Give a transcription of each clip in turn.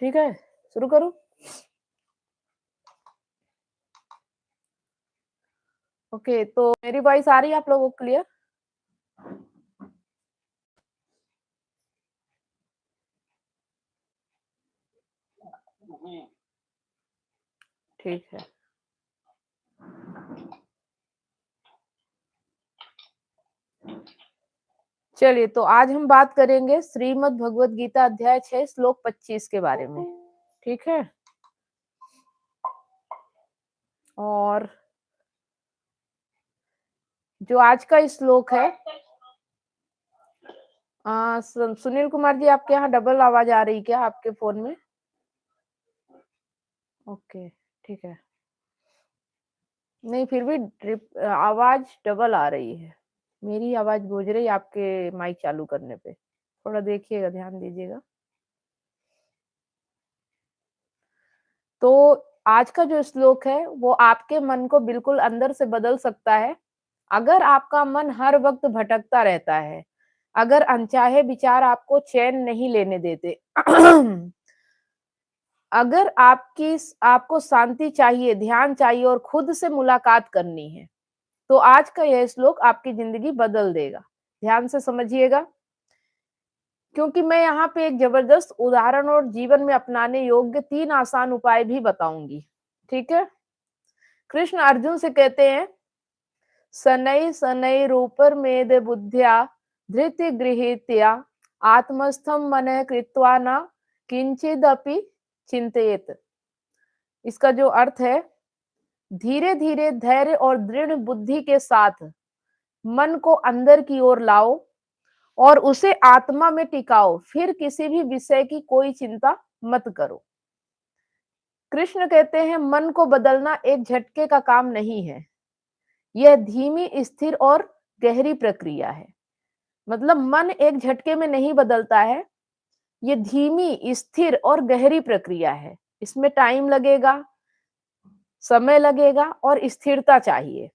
ठीक है, शुरू करूं? ओके, तो मेरी वॉइस आ रही है आप लोगों को क्लियर? ठीक है। चलिए, तो आज हम बात करेंगे श्रीमद् भगवत गीता अध्याय 6 श्लोक 25 के बारे में। ठीक है, और जो आज का श्लोक है, सुनील कुमार जी, आपके यहाँ डबल आवाज आ रही क्या आपके फोन में? ओके, ठीक है। नहीं, फिर भी आवाज डबल आ रही है। मेरी आवाज गूंज रही है आपके माइक चालू करने पे। थोड़ा देखिएगा, ध्यान दीजिएगा। तो आज का जो श्लोक है वो आपके मन को बिल्कुल अंदर से बदल सकता है। अगर आपका मन हर वक्त भटकता रहता है, अगर अनचाहे विचार आपको चैन नहीं लेने देते, अगर आपको शांति चाहिए, ध्यान चाहिए और खुद से मुलाकात करनी है, तो आज का यह श्लोक आपकी जिंदगी बदल देगा। ध्यान से समझिएगा, क्योंकि मैं यहाँ पे एक जबरदस्त उदाहरण और जीवन में अपनाने योग्य 3 आसान उपाय भी बताऊंगी। ठीक है? कृष्ण अर्जुन से कहते हैं, शनै शनैरुपरमेद बुद्ध्या धृति गृहीत्या आत्मस्थं मनः कृत्वा न किंचिदपि चिंतयेत। इसका जो अर्थ है, धीरे धीरे धैर्य और दृढ़ बुद्धि के साथ मन को अंदर की ओर लाओ और उसे आत्मा में टिकाओ, फिर किसी भी विषय की कोई चिंता मत करो। कृष्ण कहते हैं, मन को बदलना एक झटके का काम नहीं है, यह धीमी, स्थिर और गहरी प्रक्रिया है। मतलब मन एक झटके में नहीं बदलता है, ये धीमी, स्थिर और गहरी प्रक्रिया है। इसमें टाइम लगेगा, समय लगेगा और स्थिरता चाहिए,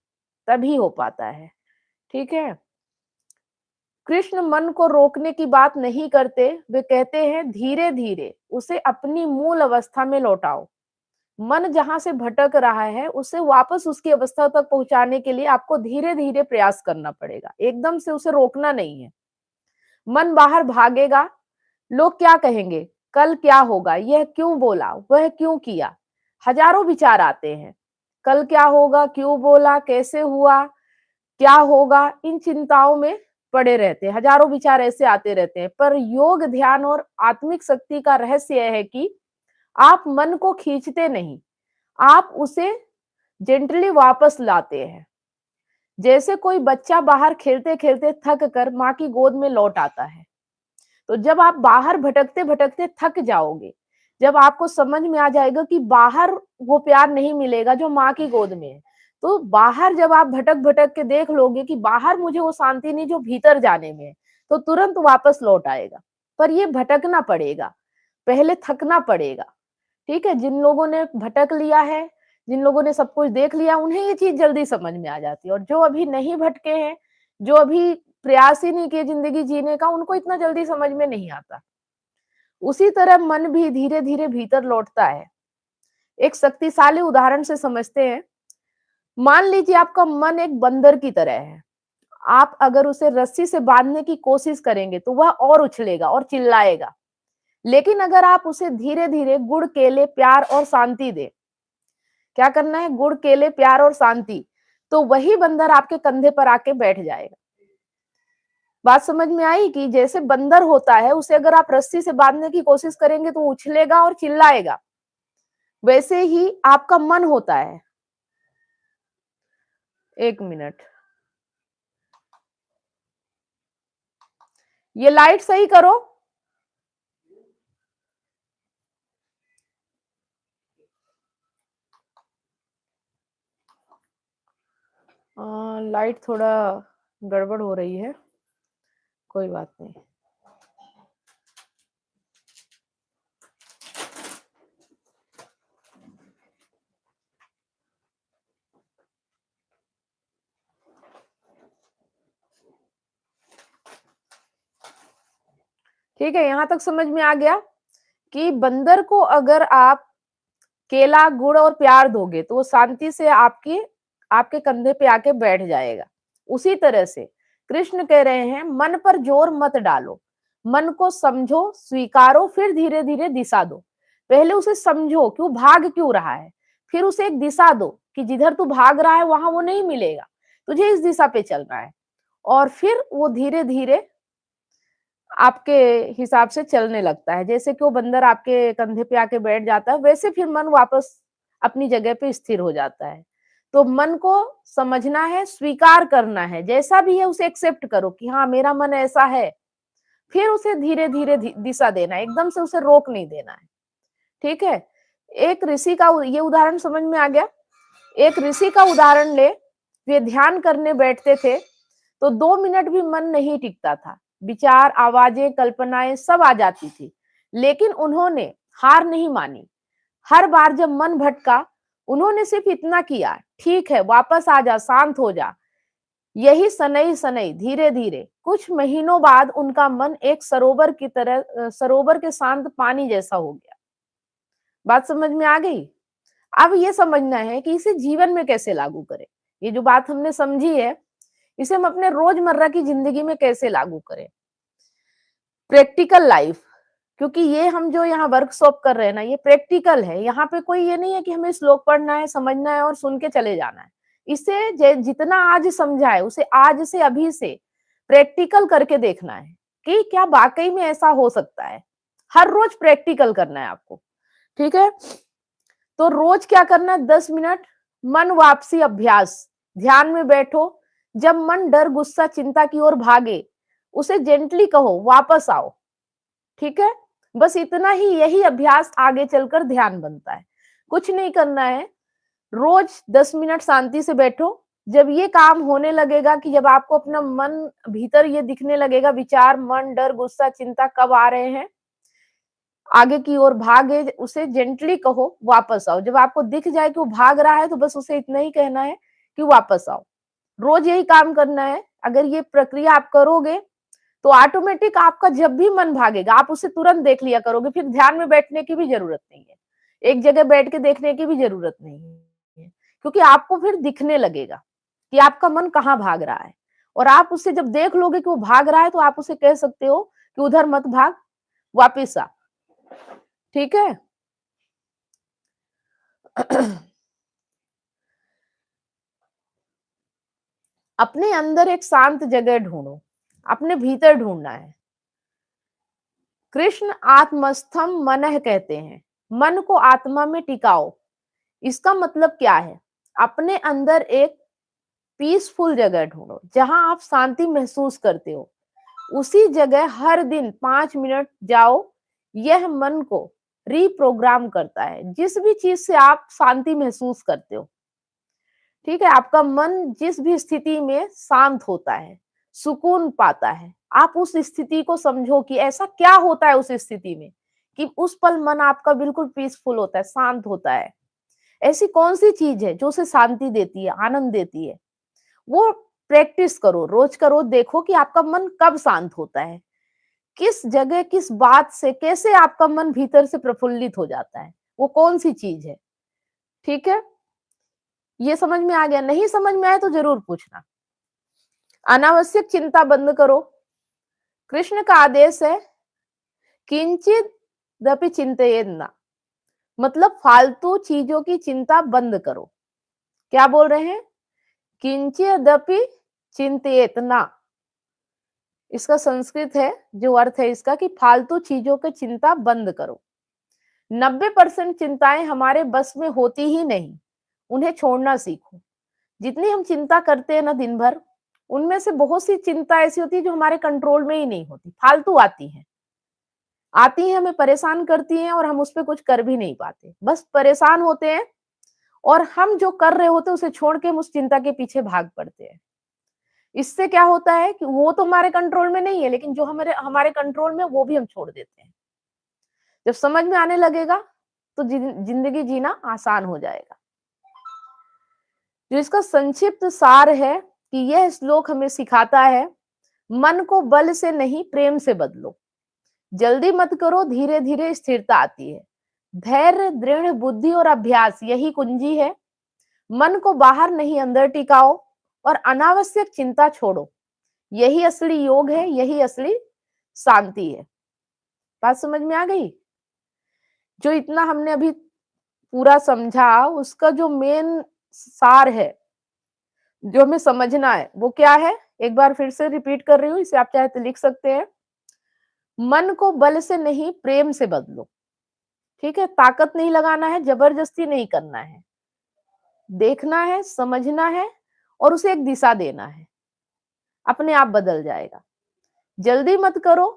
तभी हो पाता है। ठीक है? कृष्ण मन को रोकने की बात नहीं करते, वे कहते हैं धीरे धीरे उसे अपनी मूल अवस्था में लौटाओ। मन जहां से भटक रहा है उसे वापस उसकी अवस्था तक पहुंचाने के लिए आपको धीरे धीरे प्रयास करना पड़ेगा, एकदम से उसे रोकना नहीं है। मन बाहर भागेगा, लोग क्या कहेंगे, कल क्या होगा, यह क्यों बोला, वह क्यों किया, हजारों विचार आते हैं। कल क्या होगा, क्यों बोला, कैसे हुआ, क्या होगा, इन चिंताओं में पड़े रहते हैं। हजारों विचार ऐसे आते रहते हैं। पर योग, ध्यान और आत्मिक शक्ति का रहस्य यह है कि आप मन को खींचते नहीं, आप उसे जेंटली वापस लाते हैं। जैसे कोई बच्चा बाहर खेलते खेलते थक कर माँ की गोद में लौट आता है। तो जब आप बाहर भटकते भटकते थक जाओगे, जब आपको समझ में आ जाएगा कि बाहर वो प्यार नहीं मिलेगा जो माँ की गोद में है, तो बाहर जब आप भटक भटक के देख लोगे कि बाहर मुझे वो शांति नहीं जो भीतर जाने में है, तो तुरंत वापस लौट आएगा। पर ये भटकना पड़ेगा, पहले थकना पड़ेगा। ठीक है? जिन लोगों ने भटक लिया है, जिन लोगों ने सब कुछ देख लिया, उन्हें ये चीज जल्दी समझ में आ जाती है, और जो अभी नहीं भटके हैं, जो अभी प्रयास ही नहीं किए जिंदगी जीने का, उनको इतना जल्दी समझ में नहीं आता। उसी तरह मन भी धीरे धीरे भीतर लौटता है। एक शक्तिशाली उदाहरण से समझते हैं। मान लीजिए आपका मन एक बंदर की तरह है। आप अगर उसे रस्सी से बांधने की कोशिश करेंगे तो वह और उछलेगा और चिल्लाएगा। लेकिन अगर आप उसे धीरे धीरे गुड़, केले, प्यार और शांति दे, क्या करना है, गुड़, केले, प्यार और शांति, तो वही बंदर आपके कंधे पर आके बैठ जाएगा। बात समझ में आई कि जैसे बंदर होता है, उसे अगर आप रस्सी से बांधने की कोशिश करेंगे तो उछलेगा और चिल्लाएगा, वैसे ही आपका मन होता है। एक मिनट, ये लाइट सही करो। लाइट थोड़ा गड़बड़ हो रही है, कोई बात नहीं। ठीक है, यहां तक समझ में आ गया। कि बंदर को अगर आप केला, गुड़ और प्यार दोगे तो वो शांति से आपके कंधे पे आके बैठ जाएगा। उसी तरह से कृष्ण कह रहे हैं मन पर जोर मत डालो, मन को समझो, स्वीकारो, फिर धीरे धीरे दिशा दो। पहले उसे समझो कि वो भाग क्यों रहा है, फिर उसे एक दिशा दो कि जिधर तू भाग रहा है वहां वो नहीं मिलेगा, तुझे इस दिशा पे चलना है। और फिर वो धीरे धीरे आपके हिसाब से चलने लगता है। जैसे कि वो बंदर आपके कंधे पे आके बैठ जाता है, वैसे फिर मन वापस अपनी जगह पे स्थिर हो जाता है। तो मन को समझना है, स्वीकार करना है, जैसा भी है उसे एक्सेप्ट करो कि हाँ, मेरा मन ऐसा है। फिर उसे धीरे-धीरे दिशा देना है, एकदम से उसे रोक नहीं देना है। ठीक है? एक ऋषि का ये उदाहरण समझ में आ गया? एक ऋषि का उदाहरण ले, वे ध्यान करने बैठते थे तो 2 मिनट भी मन नहीं टिकता था। विचार, आवाजें, कल्पनाएं सब आ जाती थी, लेकिन उन्होंने हार नहीं मानी। हर बार जब मन भटका, उन्होंने सिर्फ इतना किया, ठीक है, वापस आ जा, शांत हो जा। यही सनई सनई धीरे धीरे कुछ महीनों बाद उनका मन एक सरोवर की तरह सरोवर के शांत पानी जैसा हो गया। बात समझ में आ गई? अब ये समझना है कि इसे जीवन में कैसे लागू करें। ये जो बात हमने समझी है, इसे हम अपने रोजमर्रा की जिंदगी में कैसे लागू करें। प्रैक्टिकल लाइफ, क्योंकि ये हम जो यहाँ वर्कशॉप कर रहे हैं ना, ये प्रैक्टिकल है। यहाँ पे कोई ये नहीं है कि हमें श्लोक पढ़ना है, समझना है और सुन के चले जाना है। इसे जितना आज समझा है उसे आज से अभी से प्रैक्टिकल करके देखना है कि क्या वाकई में ऐसा हो सकता है। हर रोज प्रैक्टिकल करना है आपको। ठीक है? तो रोज क्या करना है? 10 मिनट मन वापसी अभ्यास। ध्यान में बैठो, जब मन डर, गुस्सा, चिंता की ओर भागे, उसे जेंटली कहो वापस आओ। ठीक है? बस इतना ही, यही अभ्यास आगे चलकर ध्यान बनता है। कुछ नहीं करना है, रोज 10 मिनट शांति से बैठो। जब ये काम होने लगेगा कि जब आपको अपना मन भीतर ये दिखने लगेगा, विचार, मन, डर, गुस्सा, चिंता कब आ रहे हैं, आगे की ओर भागे, उसे जेंटली कहो वापस आओ। जब आपको दिख जाए कि वो भाग रहा है तो बस उसे इतना ही कहना है कि वापस आओ। रोज यही काम करना है। अगर ये प्रक्रिया आप करोगे तो ऑटोमेटिक आपका जब भी मन भागेगा आप उसे तुरंत देख लिया करोगे, फिर ध्यान में बैठने की भी जरूरत नहीं है, एक जगह बैठ के देखने की भी जरूरत नहीं है, क्योंकि आपको फिर दिखने लगेगा कि आपका मन कहाँ भाग रहा है। और आप उसे जब देख लोगे कि वो भाग रहा है तो आप उसे कह सकते हो कि उधर मत भाग, वापिस आ। ठीक है? अपने अंदर एक शांत जगह ढूंढो, अपने भीतर ढूंढना है। कृष्ण आत्मस्थम मनः कहते हैं, मन को आत्मा में टिकाओ। इसका मतलब क्या है? अपने अंदर एक पीसफुल जगह ढूंढो जहां आप शांति महसूस करते हो। उसी जगह हर दिन 5 मिनट जाओ। यह मन को रीप्रोग्राम करता है, जिस भी चीज से आप शांति महसूस करते हो। ठीक है? आपका मन जिस भी स्थिति में शांत होता है, सुकून पाता है, आप उस स्थिति को समझो कि ऐसा क्या होता है उस स्थिति में कि उस पल मन आपका बिल्कुल पीसफुल होता है, शांत होता है। ऐसी कौन सी चीज है जो उसे शांति देती है, आनंद देती है? वो प्रैक्टिस करो, रोज का रोज देखो कि आपका मन कब शांत होता है, किस जगह, किस बात से, कैसे आपका मन भीतर से प्रफुल्लित हो जाता है, वो कौन सी चीज है। ठीक है? ये समझ में आ गया? नहीं समझ में आए तो जरूर पूछना। अनावश्यक चिंता बंद करो। कृष्ण का आदेश है किंचित दपि चिंतयेत न, मतलब फालतू चीजों की चिंता बंद करो। क्या बोल रहे हैं? किंचिदपि चिंतयेत न, इसका संस्कृत है, जो अर्थ है इसका कि फालतू चीजों की चिंता बंद करो। 90% चिंताएं हमारे बस में होती ही नहीं, उन्हें छोड़ना सीखो। जितनी हम चिंता करते हैं ना दिन भर, उनमें से बहुत सी चिंता ऐसी होती है जो हमारे कंट्रोल में ही नहीं होती, फालतू आती हैं, हमें परेशान करती हैं और हम उस पर कुछ कर भी नहीं पाते, बस परेशान होते हैं। और हम जो कर रहे होते हैं उसे छोड़ के हम उस चिंता के पीछे भाग पड़ते हैं। इससे क्या होता है कि वो तो हमारे कंट्रोल में नहीं है, लेकिन जो हमारे हमारे कंट्रोल में वो भी हम छोड़ देते हैं। जब समझ में आने लगेगा तो जिंदगी जीना आसान हो जाएगा। जो इसका संक्षिप्त सार है कि यह श्लोक हमें सिखाता है, मन को बल से नहीं प्रेम से बदलो। जल्दी मत करो, धीरे धीरे स्थिरता आती है। धैर्य, दृढ़ बुद्धि और अभ्यास यही कुंजी है। मन को बाहर नहीं अंदर टिकाओ और अनावश्यक चिंता छोड़ो। यही असली योग है, यही असली शांति है। बात समझ में आ गई? जो इतना हमने अभी पूरा समझा, उसका जो मेन सार है, जो हमें समझना है, वो क्या है? एक बार फिर से रिपीट कर रही हूँ, इसे आप चाहे तो लिख सकते हैं। मन को बल से नहीं, प्रेम से बदलो। ठीक है? ताकत नहीं लगाना है, जबरदस्ती नहीं करना है। देखना है, समझना है और उसे एक दिशा देना है। अपने आप बदल जाएगा। जल्दी मत करो,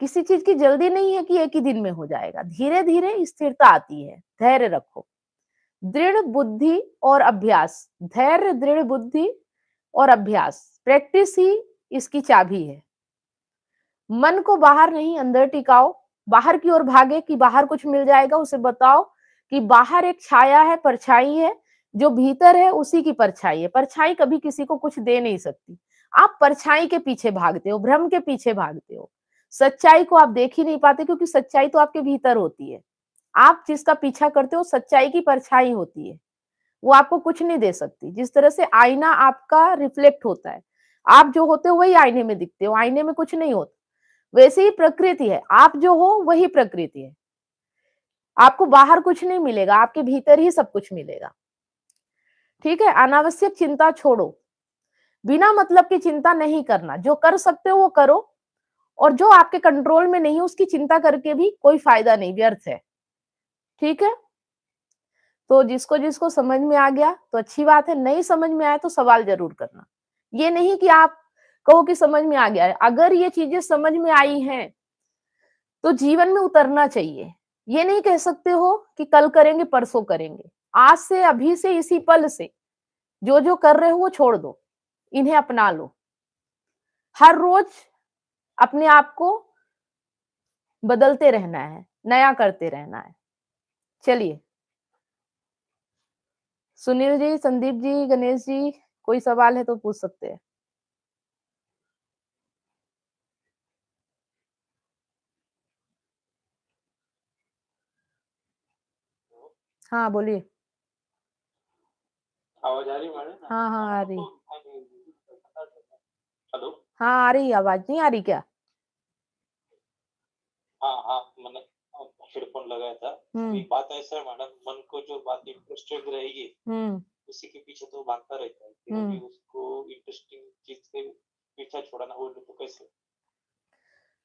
किसी चीज की जल्दी नहीं है कि एक ही दिन में हो जाएगा। धीरे धीरे स्थिरता आती है। धैर्य रखो। दृढ़ बुद्धि और अभ्यास, धैर्य, दृढ़ बुद्धि और अभ्यास, प्रैक्टिस ही इसकी चाबी है। मन को बाहर नहीं अंदर टिकाओ। बाहर की ओर भागे कि बाहर कुछ मिल जाएगा, उसे बताओ कि बाहर एक छाया है, परछाई है, जो भीतर है उसी की परछाई है। परछाई कभी किसी को कुछ दे नहीं सकती। आप परछाई के पीछे भागते हो, भ्रम के पीछे भागते हो। सच्चाई को आप देख ही नहीं पाते, क्योंकि सच्चाई तो आपके भीतर होती है। आप जिसका पीछा करते हो सच्चाई की परछाई होती है, वो आपको कुछ नहीं दे सकती। जिस तरह से आईना आपका रिफ्लेक्ट होता है, आप जो होते हो वही आईने में दिखते हो, आईने में कुछ नहीं होता। वैसे ही प्रकृति है, आप जो हो वही प्रकृति है। आपको बाहर कुछ नहीं मिलेगा, आपके भीतर ही सब कुछ मिलेगा। ठीक है? अनावश्यक चिंता छोड़ो। बिना मतलब की चिंता नहीं करना। जो कर सकते हो वो करो, और जो आपके कंट्रोल में नहीं है उसकी चिंता करके भी कोई फायदा नहीं, व्यर्थ है। ठीक है? तो जिसको जिसको समझ में आ गया तो अच्छी बात है, नहीं समझ में आया तो सवाल जरूर करना। ये नहीं कि आप कहो कि समझ में आ गया है। अगर ये चीजें समझ में आई हैं तो जीवन में उतरना चाहिए। ये नहीं कह सकते हो कि कल करेंगे, परसों करेंगे। आज से, अभी से, इसी पल से जो जो कर रहे हो वो छोड़ दो, इन्हें अपना लो। हर रोज अपने आप को बदलते रहना है, नया करते रहना है। चलिए, सुनील जी, संदीप जी, गणेश जी, कोई सवाल है तो पूछ सकते हैं। हाँ, बोलिए। आवाज आ रही है मैडम? हाँ, हाँ, आ रही। हेलो। हाँ, आ रही। आवाज नहीं आ रही क्या? हाँ हाँ, मैंने हेडफोन लगाया था। अभी बात ऐसा है मैडम, मन को जो बात इंटरेस्टेड रहेगी उसी के पीछे तो भागता रहता है। फिर अभी उसको इंटरेस्टिंग चीज से पीछा छोड़ाना बोले तो कैसे?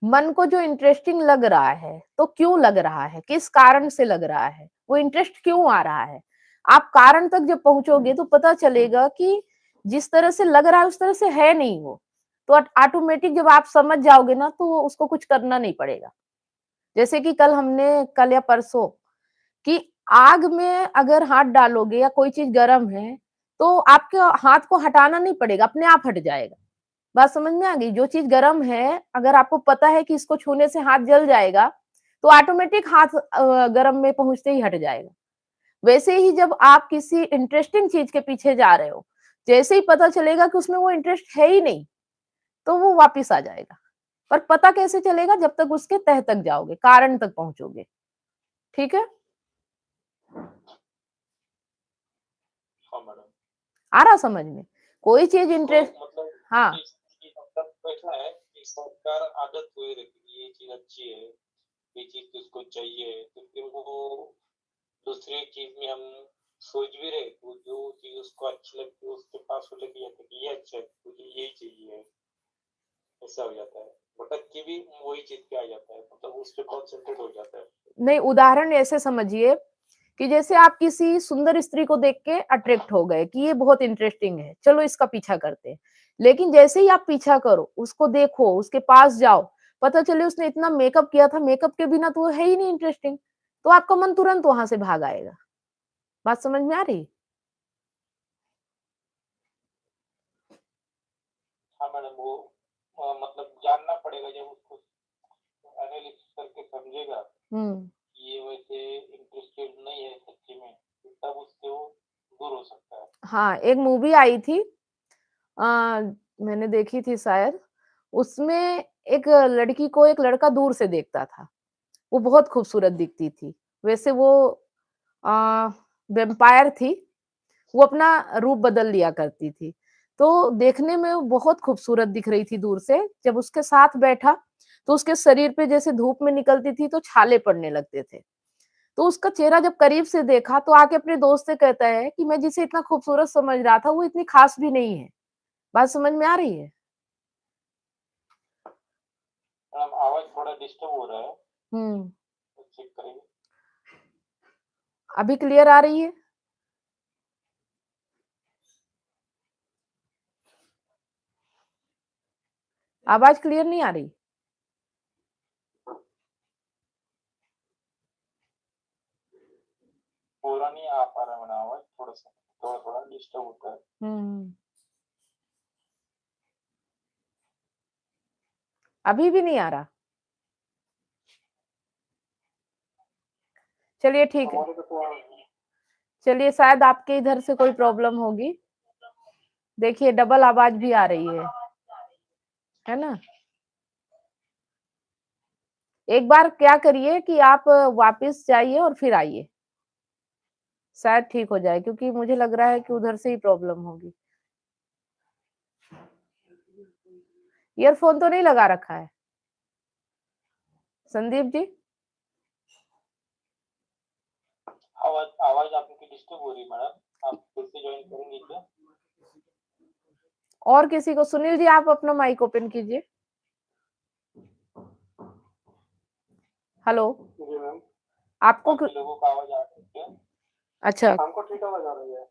मन को जो इंटरेस्टिंग लग रहा है, तो क्यों लग रहा है, किस कारण से लग रहा है, वो इंटरेस्ट क्यों आ रहा है? आप कारण तक जब पहुंचोगे तो पता चलेगा कि जिस तरह से लग रहा है उस तरह से है नहीं वो। तो ऑटोमेटिक जब आप समझ जाओगे ना, तो उसको कुछ करना नहीं पड़ेगा। जैसे कि कल या परसों कि आग में अगर हाथ डालोगे या कोई चीज गर्म है, तो आपके हाथ को हटाना नहीं पड़ेगा, अपने आप हट जाएगा। बात समझ में आ गई? जो चीज गर्म है, अगर आपको पता है कि इसको छूने से हाथ जल जाएगा, तो ऑटोमेटिक हाथ गर्म में पहुंचते ही हट जाएगा। वैसे ही जब आप किसी इंटरेस्टिंग चीज के पीछे जा रहे हो, जैसे ही पता चलेगा कि उसमें वो इंटरेस्ट है ही नहीं, तो वो वापिस आ जाएगा। पर पता कैसे चलेगा? जब तक उसके तह तक जाओगे, कारण तक पहुंचोगे। ठीक है? हाँ मैडम। आ रहा समझ में? कोई चीज तो इंटरेस्ट। मतलब हाँ, मतलब ऐसा है कि सरकार आदत हुई रहती है, ये चीज अच्छी है, ये चीज उसको चाहिए, तो फिर वो दूसरी चीज में हम सोच भी रहे तो जो चीज उसको अच्छी लगती है उसके पास वो लेके जाते हैं कि ये अच्छा है, मुझे यही चाहिए। ऐसा हो जाता है, भटक के भी वही चीज पे आ जाता है, मतलब उस पर कॉन्सेंट्रेट हो जाता है। नहीं, उदाहरण ऐसे समझिए कि जैसे आप किसी सुंदर स्त्री को देख के अट्रैक्ट हो गए कि ये बहुत इंटरेस्टिंग है, चलो इसका पीछा करते हैं। लेकिन जैसे ही आप पीछा करो, उसको देखो, उसके पास जाओ, पता चले उसने इतना मेकअप किया था, मेकअप के बिना तो वो है ही नहीं इंटरेस्टिंग, तो आपका मन तुरंत वहां से भाग आएगा। बात समझ में आ रही? हाँ मैडम, वो मतलब जानना पड़ेगा, जब उसको एनालिसिस करके समझेगा हम्म। कि ये वैसे इंटरेस्टेड नहीं है सच्ची में, तो तब उससे वो दूर हो सकता है। हाँ, एक मूवी आई थी, आ, मैंने देखी थी शायद। उसमें एक लड़की को एक लड़का दूर से देखता था, वो बहुत खूबसूरत दिखती थी। वैसे वो वैम्पायर थी, वो अपना रूप बदल लिया करती थी। तो देखने में वो बहुत खूबसूरत दिख रही थी दूर से, जब उसके साथ बैठा, तो उसके शरीर पे जैसे धूप में निकलती थी तो छाले पड़ने लगते थे। तो उसका चेहरा जब करीब से देखा तो आके अपने दोस्त से कहता है कि मैं जिसे इतना खूबसूरत समझ रहा था वो इतनी खास भी नहीं है। बात समझ में आ रही है? मैडम आवाज थोड़ा डिस्टर्ब हो रहा है, हुँ। तो चेक करेंगे। अभी क्लियर आ रही है? आवाज क्लियर नहीं आ रही? पूरा नहीं आ पा रहा है मैडम आवाज, थोड़ा-थोड़ा डिस्टर्ब होता है। हुँ। अभी भी नहीं आ रहा? चलिए ठीक है। हमारे को तो चलिए शायद आपके इधर से कोई प्रॉब्लम होगी। देखिए डबल आवाज भी आ रही है ना? एक बार क्या करिए कि आप वापस जाइए और फिर आइए। शायद ठीक हो जाए क्योंकि मुझे लग रहा है कि उधर से ही प्रॉब्लम होगी। ईयरफ़ोन तो नहीं लगा रखा है? संदीप जी? आवाज आपकी डिस्टर्ब हो रही है मैडम, आप फिर से जॉइन करेंगे क्या? और किसी को सुनील जी आप अपना माइक ओपन कीजिए। हेलो? जी मैम। आपको बाकी लोगों को आवाज आ रही है क्या? अच्छा, हमको ठीक आवाज आ रही है।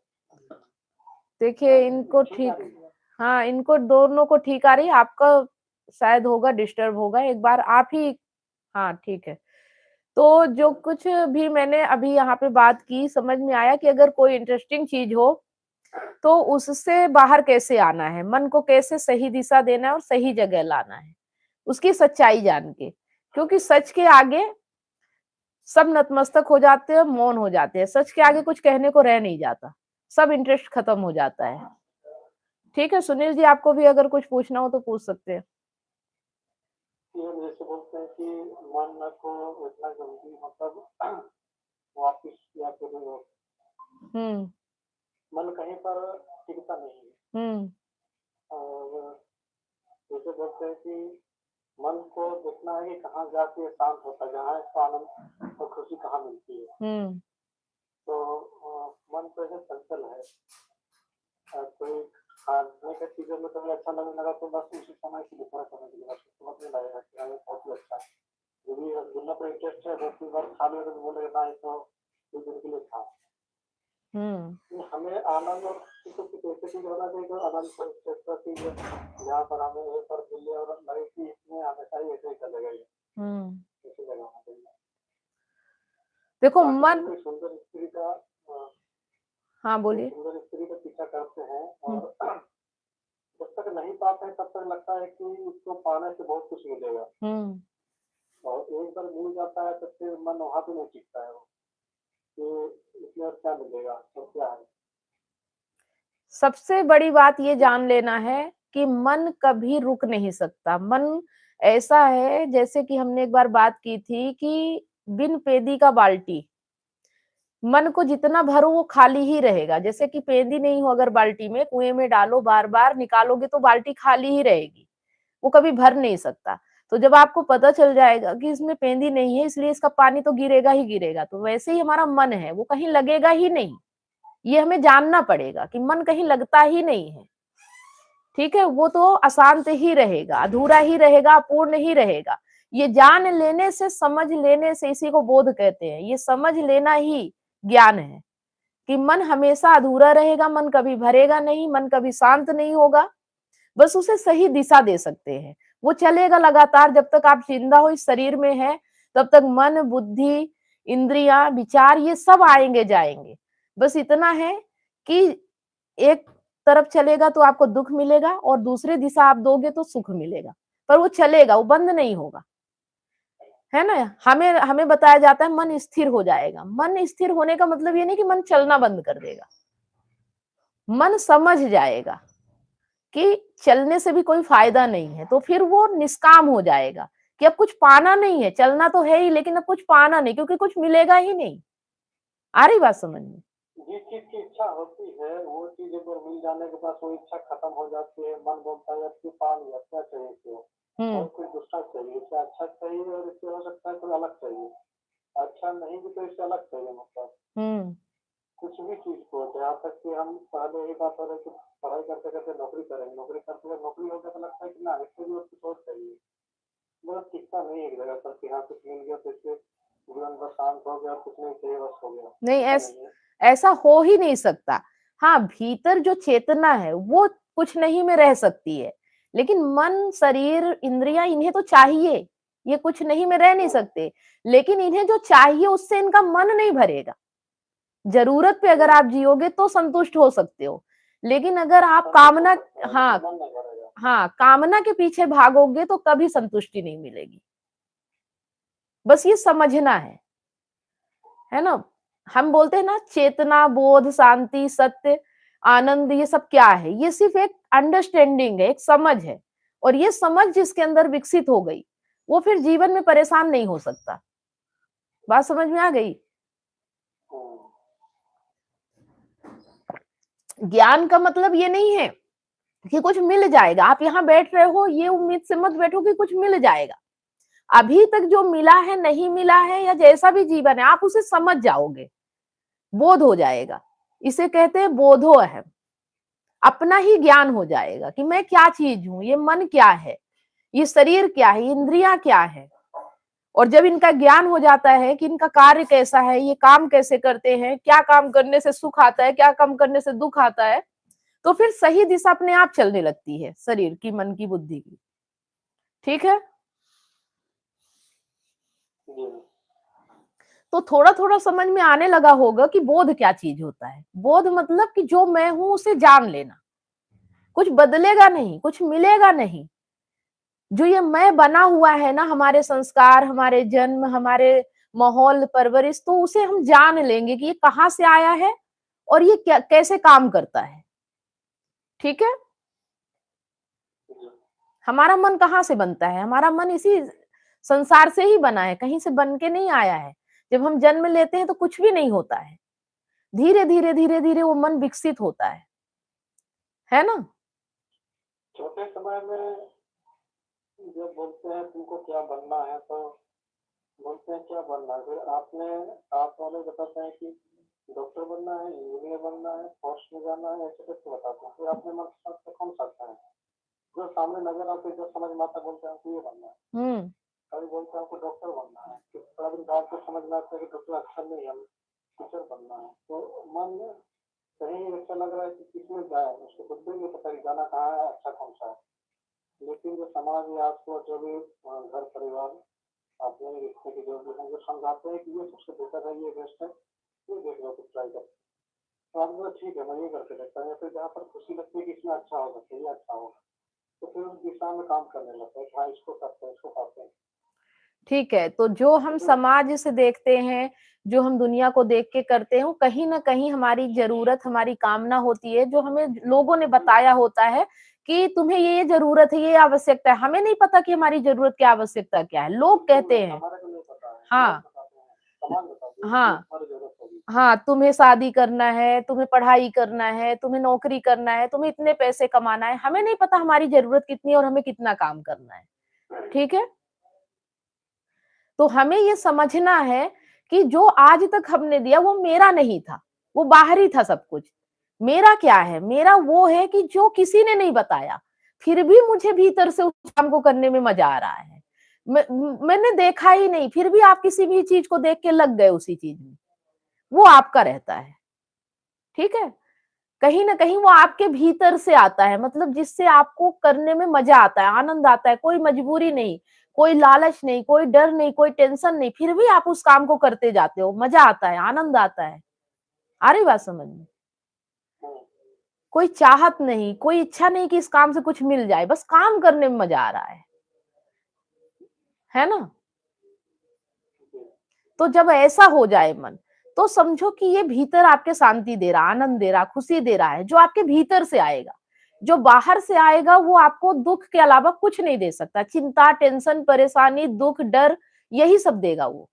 देखिए इनको ठीक हाँ, इनको दोनों को ठीक आ रही है, आपका शायद होगा डिस्टर्ब होगा, एक बार आप ही हाँ, ठीक है। तो जो कुछ भी मैंने अभी यहाँ पे बात की, समझ में आया कि अगर कोई इंटरेस्टिंग चीज़ हो, तो उससे बाहर कैसे आना है, मन को कैसे सही दिशा देना है और सही जगह लाना है, उसकी सच्चाई जान के। क्योंकि सच के आगे सब नतमस्तक हो जाते हैं, मौन हो जाते हैं, सच के आगे कुछ कहने को रह नहीं जाता, सब इंटरेस्ट खत्म हो जाता है। ठीक है, सुनील जी आपको भी अगर कुछ पूछना हो तो पूछ सकते हैं। ये जैसे बोलते हैं कि मन को इतना जल्दी मतलब वापिस या फिर हुँ, मन कहीं पर टिकता नहीं है। हुँ, और जैसे बोलते हैं कि मन को देखना है कि कहाँ जाके शांत होता है, जहाँ इसको आनंद और खुशी कहाँ मिलती है। हुँ, तो मन तो ऐसे चंचल है। कोई खाने का चीज़ों में कभी अच्छा लगने लगा तो बस उसी समय से दूसरा समय के लिए बस समझ में लगेगा कि हाँ, ये बहुत ही अच्छा है। यदि रसगुल्ला पर इंटरेस्ट है, 2-3 बार खा लिया तो बोलेगा नहीं तो 2 दिन के लिए था। हुँ। तो हमें आनंद और खुशी को कुछ ऐसी चीज़ होना चाहिए जो आनंद को ऐसा चीज़ जहाँ पर हमें एक बार मिले और लगे कि इसमें हमेशा ही ऐसे ही चलेगा ये, हुँ। ऐसी जगह होना चाहिए। देखो बाकी हम मन कोई सुंदर स्त्री का हाँ, कोई बोलिए। सुंदर स्त्री का पीछा करते हैं हुँ, और जब तक नहीं पाते हैं तब तक लगता है कि उसको पाने से बहुत कुछ मिलेगा हुँ। और एक बार मिल जाता है तो फिर मन वहाँ पे नहीं टिकता है वो कि इसमें और क्या मिलेगा और क्या है। सबसे बड़ी बात ये जान लेना है कि मन कभी रुक नहीं सकता। मन ऐसा है जैसे कि हमने एक बार बात की थी कि बिन पेदी का बाल्टी। मन को जितना भरो वो खाली ही रहेगा। जैसे कि पेंदी नहीं हो अगर बाल्टी में, कुएँ में डालो बार-बार निकालोगे तो बाल्टी खाली ही रहेगी। वो कभी भर नहीं सकता। तो जब आपको पता चल जाएगा कि इसमें पेंदी नहीं है इसलिए इसका पानी तो गिरेगा ही गिरेगा। तो वैसे ही हमारा मन है, वो कहीं लगेगा ही नहीं। ये हमें जानना पड़ेगा कि मन कहीं लगता ही नहीं है। ठीक है? वो तो अशांत ही रहेगा, अधूरा ही रहेगा, अपूर्ण ही रहेगा। ये जान लेने से, समझ लेने से इसी को बोध कहते हैं। ये समझ लेना ही ज्ञान है कि मन हमेशा अधूरा रहेगा, मन कभी भरेगा नहीं, मन कभी शांत नहीं होगा। बस उसे सही दिशा दे सकते हैं। वो चलेगा लगातार जब तक आप जिंदा हो इस शरीर में हैं, तब तक मन, बुद्धि, इंद्रियाँ, विचार ये सब आएँगे जाएँगे। बस इतना है कि एक तरफ चलेगा तो आपको दुःख मिलेगा और दूसरी दिशा आप दोगे तो सुख मिलेगा। पर वो चलेगा, वो बंद नहीं होगा। है ना? हमें हमें बताया जाता है मन स्थिर हो जाएगा। मन स्थिर होने का मतलब ये नहीं कि मन चलना बंद कर देगा। मन समझ जाएगा कि चलने से भी कोई फायदा नहीं है, तो फिर वो निष्काम हो जाएगा कि अब कुछ पाना नहीं है, चलना तो है ही लेकिन अब कुछ पाना नहीं, क्योंकि कुछ मिलेगा ही नहीं। आ रही बात समझ में? जिस चीज की इच्छा होती है वो चीज एक बार मिल जाने के बाद वो इच्छा खत्म हो जाती है। मन बोलता है अब क्यों पा लिया, क्या चाहिए क्यों, और हम्म कुछ दूसरा चाहिए, इससे अच्छा चाहिए और इससे हो सकता है कोई अलग चाहिए। अच्छा नहीं भी तो इससे अलग चाहिए, मतलब हम्म कुछ भी चीज को, जहाँ तक कि हम पहले ये बात हो रही कि पढ़ाई करते करते नौकरी करेंगे, नौकरी करते करते नौकरी हो गया तो लगता है कि ना इससे भी और कुछ और चाहिए। मतलब टिकता नहीं एक जगह पर कि हाँ कुछ मिल गया तो इससे जीवन बस शांत हो गया, कुछ नहीं चाहिए बस हो गया, नहीं, ऐसा नहीं है। ऐसा हो ही नहीं सकता। हाँ, भीतर जो चेतना है वो कुछ नहीं में रह सकती है, लेकिन मन, शरीर, इंद्रियां इन्हें तो चाहिए, ये कुछ नहीं में रह नहीं सकते। लेकिन इन्हें जो चाहिए उससे इनका मन नहीं भरेगा। जरूरत पे अगर आप जियोगे तो संतुष्ट हो सकते हो, लेकिन अगर आप कामना, हाँ मन नहीं भरेगा। हाँ, कामना के पीछे भागोगे तो कभी संतुष्टि नहीं मिलेगी। बस ये समझना है ना? हम बोलते हैं ना, चेतना, बोध, शांति, सत्य, आनंद, ये सब क्या है? ये सिर्फ एक अंडरस्टैंडिंग है, एक समझ है। और ये समझ जिसके अंदर विकसित हो गई, वो फिर जीवन में परेशान नहीं हो सकता। बात समझ में आ गई? ज्ञान का मतलब ये नहीं है कि कुछ मिल जाएगा। आप यहाँ बैठ रहे हो, ये उम्मीद से मत बैठो कि कुछ मिल जाएगा। अभी तक जो मिला है, नहीं मिला है, या जैसा भी जीवन है, आप उसे समझ जाओगे, बोध हो जाएगा। इसे कहते हैं बोधो अहम। अपना ही ज्ञान हो जाएगा कि मैं क्या चीज हूं, ये मन क्या है, ये शरीर क्या है, इंद्रियां क्या है। और जब इनका ज्ञान हो जाता है कि इनका कार्य कैसा है, ये काम कैसे करते हैं, क्या काम करने से सुख आता है, क्या काम करने से दुख आता है, तो फिर सही दिशा अपने आप चलने लगती है, शरीर की, मन की, बुद्धि की। ठीक है? तो थोड़ा थोड़ा समझ में आने लगा होगा कि बोध क्या चीज होता है। बोध मतलब कि जो मैं हूं उसे जान लेना। कुछ बदलेगा नहीं, कुछ मिलेगा नहीं। जो ये मैं बना हुआ है ना, हमारे संस्कार, हमारे जन्म, हमारे माहौल, परवरिश, तो उसे हम जान लेंगे कि ये कहाँ से आया है और ये क्या, कैसे काम करता है। ठीक है? हमारा मन कहाँ से बनता है? हमारा मन इसी संसार से ही बना है, कहीं से बन के नहीं आया है। जब हम जन्म लेते हैं तो कुछ भी नहीं होता है, धीरे धीरे धीरे धीरे वो मन विकसित होता है ना? छोटे समय में जब बोलते हैं तुमको क्या बनना है, तो बोलते हैं क्या बनना है, फिर आप वाले बताते हैं कि डॉक्टर बनना है, इंजीनियर बनना है, फौज में जाना है, ऐसे करके बताते हैं। फिर अपने मन के साथ कौन सकता है जो सामने नजर आते, जो समझ में आता, बोलते हैं हमको ये बनना है। कभी बोलते हैं हमको डॉक्टर बनना है, फिर थोड़ा दिन बाद को समझ में आता है कि डॉक्टर अच्छा नहीं है, टीचर बनना है। तो मन में कहीं ऐसा लग रहा है कि किसमें जाए, उसको खुद भी नहीं पता कि जाना कहाँ है, अच्छा कौन सा है। लेकिन जो समाज या आपको जो भी घर परिवार अपने रिश्ते के जो भी हैं, जो समझाते हैं कि ये सबसे बेहतर है, ये बेस्ट है, ये देख लो, कुछ ट्राई कर। तो आप बोला ठीक है मैं ये करके देखता हूँ, या फिर जहाँ पर खुशी लगती है कि इसमें अच्छा हो सकता है, ये अच्छा होगा, तो फिर उस दिशा में काम करने लगता है कि हाँ इसको करते हैं, इसको करते हैं। ठीक है, तो जो हम समाज से देखते हैं, जो हम दुनिया को देख के करते हैं, वो कहीं ना कहीं हमारी जरूरत, हमारी कामना होती है, जो हमें लोगों ने बताया होता है कि तुम्हें ये जरूरत है, ये आवश्यकता है। हमें नहीं पता कि हमारी जरूरत क्या, आवश्यकता क्या है, लोग कहते हैं। हमारे को नहीं पता है, हाँ समाज बताते हैं हाँ हमारी जरूरत होगी। हाँ, तुम्हें शादी करना है, तुम्हें पढ़ाई करना है, तुम्हें नौकरी करना है, तुम्हें इतने पैसे कमाना है। हमें नहीं पता हमारी जरूरत कितनी है और हमें कितना काम करना है। ठीक है? तो हमें ये समझना है कि जो आज तक हमने दिया वो मेरा नहीं था, वो बाहरी था सब कुछ। मेरा क्या है? मेरा वो है कि जो किसी ने नहीं बताया, फिर भी मुझे भीतर से उस काम को करने में मजा आ रहा है। मैंने देखा ही नहीं, फिर भी आप किसी भी चीज को देख के लग गए उसी चीज में, वो आपका रहता है। ठीक है? कहीं ना कहीं वो आपके भीतर से आता है, मतलब जिससे आपको करने में मजा आता है, आनंद आता है। कोई मजबूरी नहीं, कोई लालच नहीं, कोई डर नहीं, कोई टेंशन नहीं, फिर भी आप उस काम को करते जाते हो, मजा आता है, आनंद आता है। आ रही बात समझ में? कोई चाहत नहीं, कोई इच्छा नहीं कि इस काम से कुछ मिल जाए, बस काम करने में मजा आ रहा है ना? तो जब ऐसा हो जाए मन, तो समझो कि ये भीतर आपके शांति दे रहा, आनंद दे रहा, खुशी दे रहा है, जो आपके भीतर से आएगा। जो बाहर से आएगा वो आपको दुख के अलावा कुछ नहीं दे सकता। चिंता, टेंशन, परेशानी, दुख, डर, यही सब देगा वो।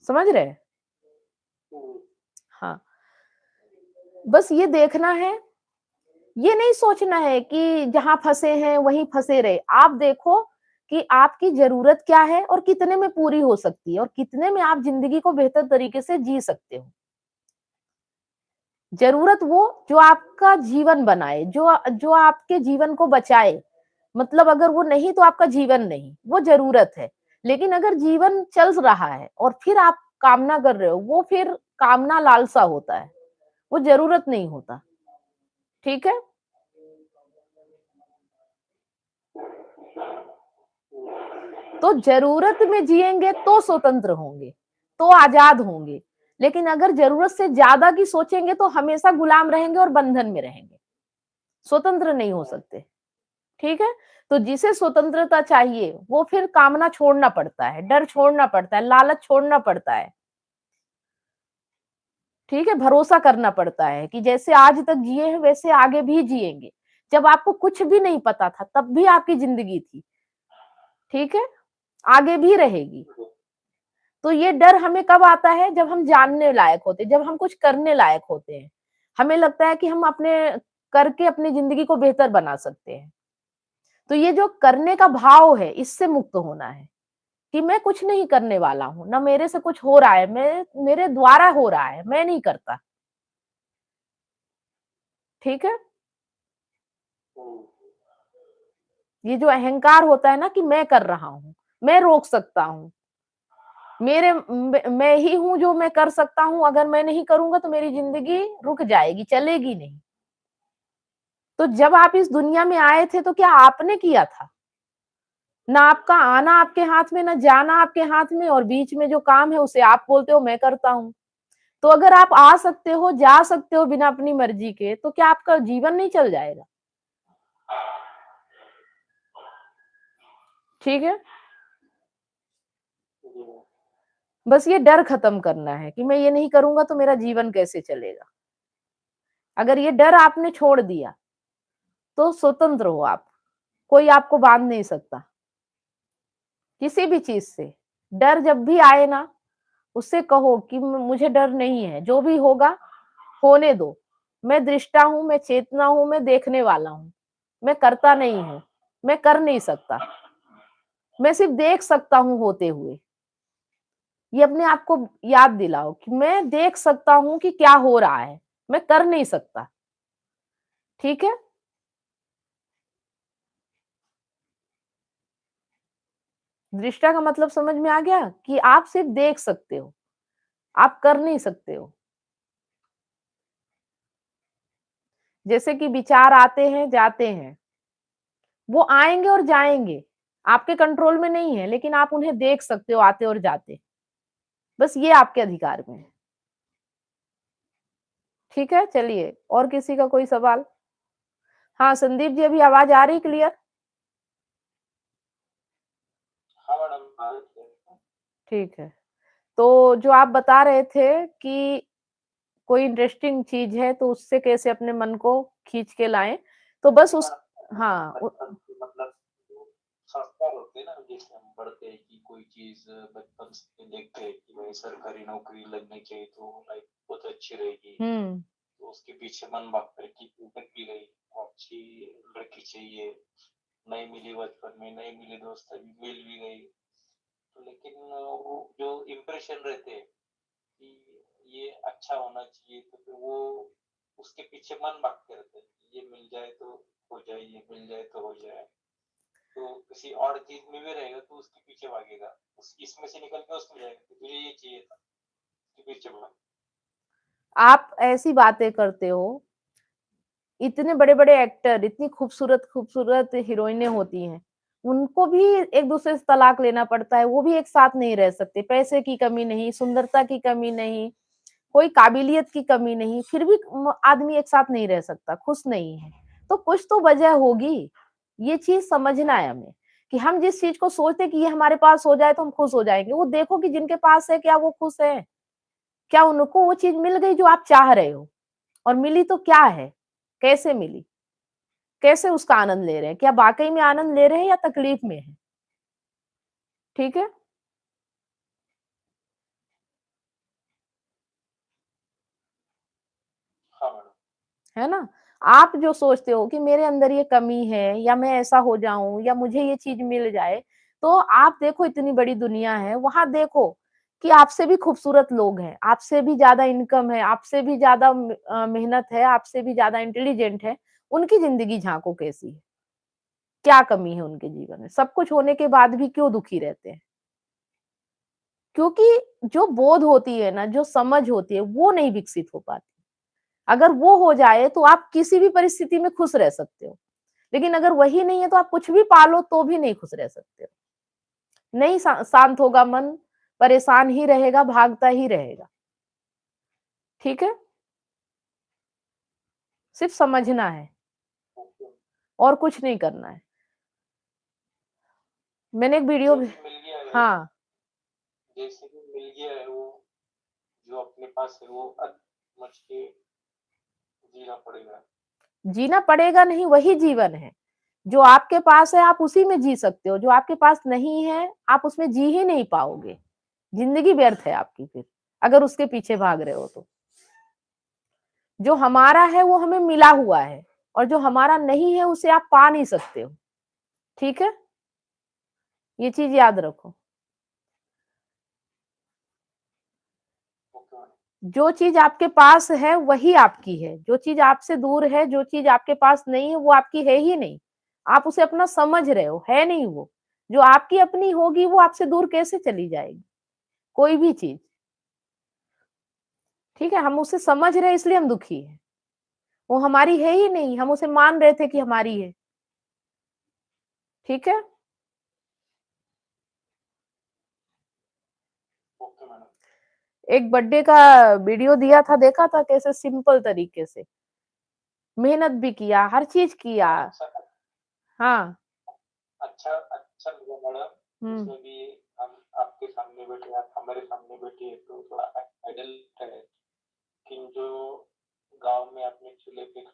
समझ रहे हैं? हाँ, बस ये देखना है, ये नहीं सोचना है कि जहां फंसे हैं वहीं फंसे रहे। आप देखो कि आपकी जरूरत क्या है और कितने में पूरी हो सकती है और कितने में आप जिंदगी को बेहतर तरीके से जी सकते हो। जरूरत वो जो आपका जीवन बनाए, जो आपके जीवन को बचाए। मतलब अगर वो नहीं तो आपका जीवन नहीं, वो जरूरत है। लेकिन अगर जीवन चल रहा है और फिर आप कामना कर रहे हो, वो फिर कामना लालसा होता है, वो जरूरत नहीं होता। ठीक है? तो जरूरत में जिएंगे तो स्वतंत्र होंगे, तो आजाद होंगे। लेकिन अगर जरूरत से ज्यादा की सोचेंगे तो हमेशा गुलाम रहेंगे और बंधन में रहेंगे, स्वतंत्र नहीं हो सकते। ठीक है? तो जिसे स्वतंत्रता चाहिए वो फिर कामना छोड़ना पड़ता है, डर छोड़ना पड़ता है, लालच छोड़ना पड़ता है। ठीक है? भरोसा करना पड़ता है कि जैसे आज तक जिए हैं वैसे आगे भी जिएंगे। जब आपको कुछ भी नहीं पता था तब भी आपकी जिंदगी थी। ठीक है? आगे भी रहेगी। तो ये डर हमें कब आता है? जब हम जानने लायक होते हैं, जब हम कुछ करने लायक होते हैं। हमें लगता है कि हम अपने करके अपनी जिंदगी को बेहतर बना सकते हैं। तो ये जो करने का भाव है, इससे मुक्त होना है कि मैं कुछ नहीं करने वाला हूँ, ना मेरे से कुछ हो रहा है, मेरे द्वारा हो रहा है, मैं नहीं करता। ठीक है? ये जो अहंकार होता है ना कि मैं कर रहा हूँ, मैं रोक सकता हूँ, मैं ही हूँ जो मैं कर सकता हूँ, अगर मैं नहीं करूंगा तो मेरी जिंदगी रुक जाएगी, चलेगी नहीं। तो जब आप इस दुनिया में आए थे तो क्या आपने किया था? ना आपका आना आपके हाथ में, ना जाना आपके हाथ में, और बीच में जो काम है उसे आप बोलते हो मैं करता हूँ। तो अगर आप आ सकते हो, जा सकते हो बिना अपनी मर्जी के, तो क्या आपका जीवन नहीं चल जाएगा? ठीक है? बस ये डर खत्म करना है कि मैं ये नहीं करूंगा तो मेरा जीवन कैसे चलेगा। अगर ये डर आपने छोड़ दिया तो स्वतंत्र हो आप, कोई आपको बांध नहीं सकता किसी भी चीज से। डर जब भी आए ना, उससे कहो कि मुझे डर नहीं है, जो भी होगा होने दो। मैं दृष्टा हूं, मैं चेतना हूं, मैं देखने वाला हूं, मैं करता नहीं हूं, मैं कर नहीं सकता, मैं सिर्फ देख सकता हूं होते हुए। ये अपने आप को याद दिलाओ कि मैं देख सकता हूं कि क्या हो रहा है, मैं कर नहीं सकता। ठीक है? दृष्टा का मतलब समझ में आ गया कि आप सिर्फ देख सकते हो, आप कर नहीं सकते हो। जैसे कि विचार आते हैं, जाते हैं, वो आएंगे और जाएंगे, आपके कंट्रोल में नहीं है, लेकिन आप उन्हें देख सकते हो आते और जाते। बस ये आपके अधिकार में है। ठीक है? चलिए, और किसी का कोई सवाल? हाँ संदीप जी, अभी आवाज आ रही क्लियर? हाँ मैडम, आ रही है। ठीक है। तो जो आप बता रहे थे कि कोई इंटरेस्टिंग चीज है तो उससे कैसे अपने मन को खींच के लाएं, तो बस उस हाँ बचपन से मतलब जो संस्कार होते हैं ना, जैसे हम पढ़ते हैं कि कोई चीज बचपन से देखते हैं कि भाई सरकारी नौकरी लगनी चाहिए तो लाइफ बहुत अच्छी रहेगी, तो उसके पीछे मन भागता है कि लग भी गई, अच्छी लड़की चाहिए, नहीं मिली बचपन में, नहीं मिली दोस्त, अभी मिल भी गई, तो लेकिन वो जो इम्प्रेशन रहते हैं कि ये अच्छा होना चाहिए, तो फिर वो उसके पीछे मन भागते रहते हैं, ये मिल जाए तो हो जाए, ये मिल जाए तो हो जाए। तो किसी और चीज में भी रहेगा तो उसके पीछे भागेगा, इसमें से निकल के उसमें जाएगा कि तुझे ये चाहिए था, उसके पीछे भाग। आप ऐसी बातें करते हो, इतने बड़े बड़े एक्टर, इतनी खूबसूरत खूबसूरत हीरोइनें होती हैं, उनको भी एक दूसरे से तलाक लेना पड़ता है, वो भी एक साथ नहीं रह सकते। पैसे की कमी नहीं, सुंदरता की कमी नहीं, कोई काबिलियत की कमी नहीं, फिर भी आदमी एक साथ नहीं रह सकता, खुश नहीं है। तो कुछ तो वजह होगी। ये चीज समझना है हमें कि हम जिस चीज को सोचते कि ये हमारे पास हो जाए तो हम खुश हो जाएंगे, वो देखो कि जिनके पास है क्या वो खुश है, क्या उनको वो चीज मिल गई जो आप चाह रहे हो। और मिली तो क्या है, कैसे मिली, कैसे उसका आनंद ले रहे हैं, क्या वाकई में आनंद ले रहे हैं या तकलीफ में है। ठीक है। हाँ मैडम। है ना? आप जो सोचते हो कि मेरे अंदर ये कमी है या मैं ऐसा हो जाऊं या मुझे ये चीज मिल जाए, तो आप देखो इतनी बड़ी दुनिया है, वहां देखो कि आपसे भी खूबसूरत लोग हैं, आपसे भी ज्यादा इनकम है, आपसे भी ज्यादा मेहनत है, आपसे भी ज्यादा इंटेलिजेंट है। उनकी जिंदगी झांको कैसी है, क्या कमी है उनके जीवन में, सब कुछ होने के बाद भी क्यों दुखी रहते हैं। क्योंकि जो बोध होती है ना, जो समझ होती है, वो नहीं विकसित हो पाती। अगर वो हो जाए तो आप किसी भी परिस्थिति में खुश रह सकते हो, लेकिन अगर वही नहीं है तो आप कुछ भी पालो तो भी नहीं खुश रह सकते हो। नहीं शांत होगा मन, परेशान ही रहेगा, भागता ही रहेगा। ठीक है। सिर्फ समझना है ओके। और कुछ नहीं करना है। मैंने एक वीडियो जो मिल गया है, हाँ, जैसे कि मिल गया है वो जो अपने पास है वो समझ के जीना पड़ेगा। जीना पड़ेगा नहीं, वही जीवन है। जो आपके पास है आप उसी में जी सकते हो, जो आपके पास नहीं है आप उसमें जी ही नहीं पाओगे। जिंदगी व्यर्थ है आपकी फिर, अगर उसके पीछे भाग रहे हो तो। जो हमारा है वो हमें मिला हुआ है, और जो हमारा नहीं है उसे आप पा नहीं सकते हो। ठीक है, ये चीज याद रखो। Okay madam. जो चीज आपके पास है वही आपकी है, जो चीज आपसे दूर है, जो चीज आपके पास नहीं है वो आपकी है ही नहीं। आप उसे अपना समझ रहे हो, है नहीं वो। जो आपकी अपनी होगी वो आपसे दूर कैसे चली जाएगी, कोई भी चीज। ठीक है, हम उसे समझ रहे हैं इसलिए हम दुखी हैं। वो हमारी है ही नहीं, हम उसे मान रहे थे कि हमारी है। ठीक है। Okay madam. एक बर्थडे का वीडियो दिया था, देखा था कैसे सिंपल तरीके से मेहनत भी किया, हर चीज किया। अच्छा हाँ। अच्छा अच्छा लगा मैडम, हम्म। उसमें भी हम आपके सामने बैठे, आप हमारे सामने बैठे हैं, तो थोड़ा आइडल है। लेकिन जो गांव में अपने चूल्हे पे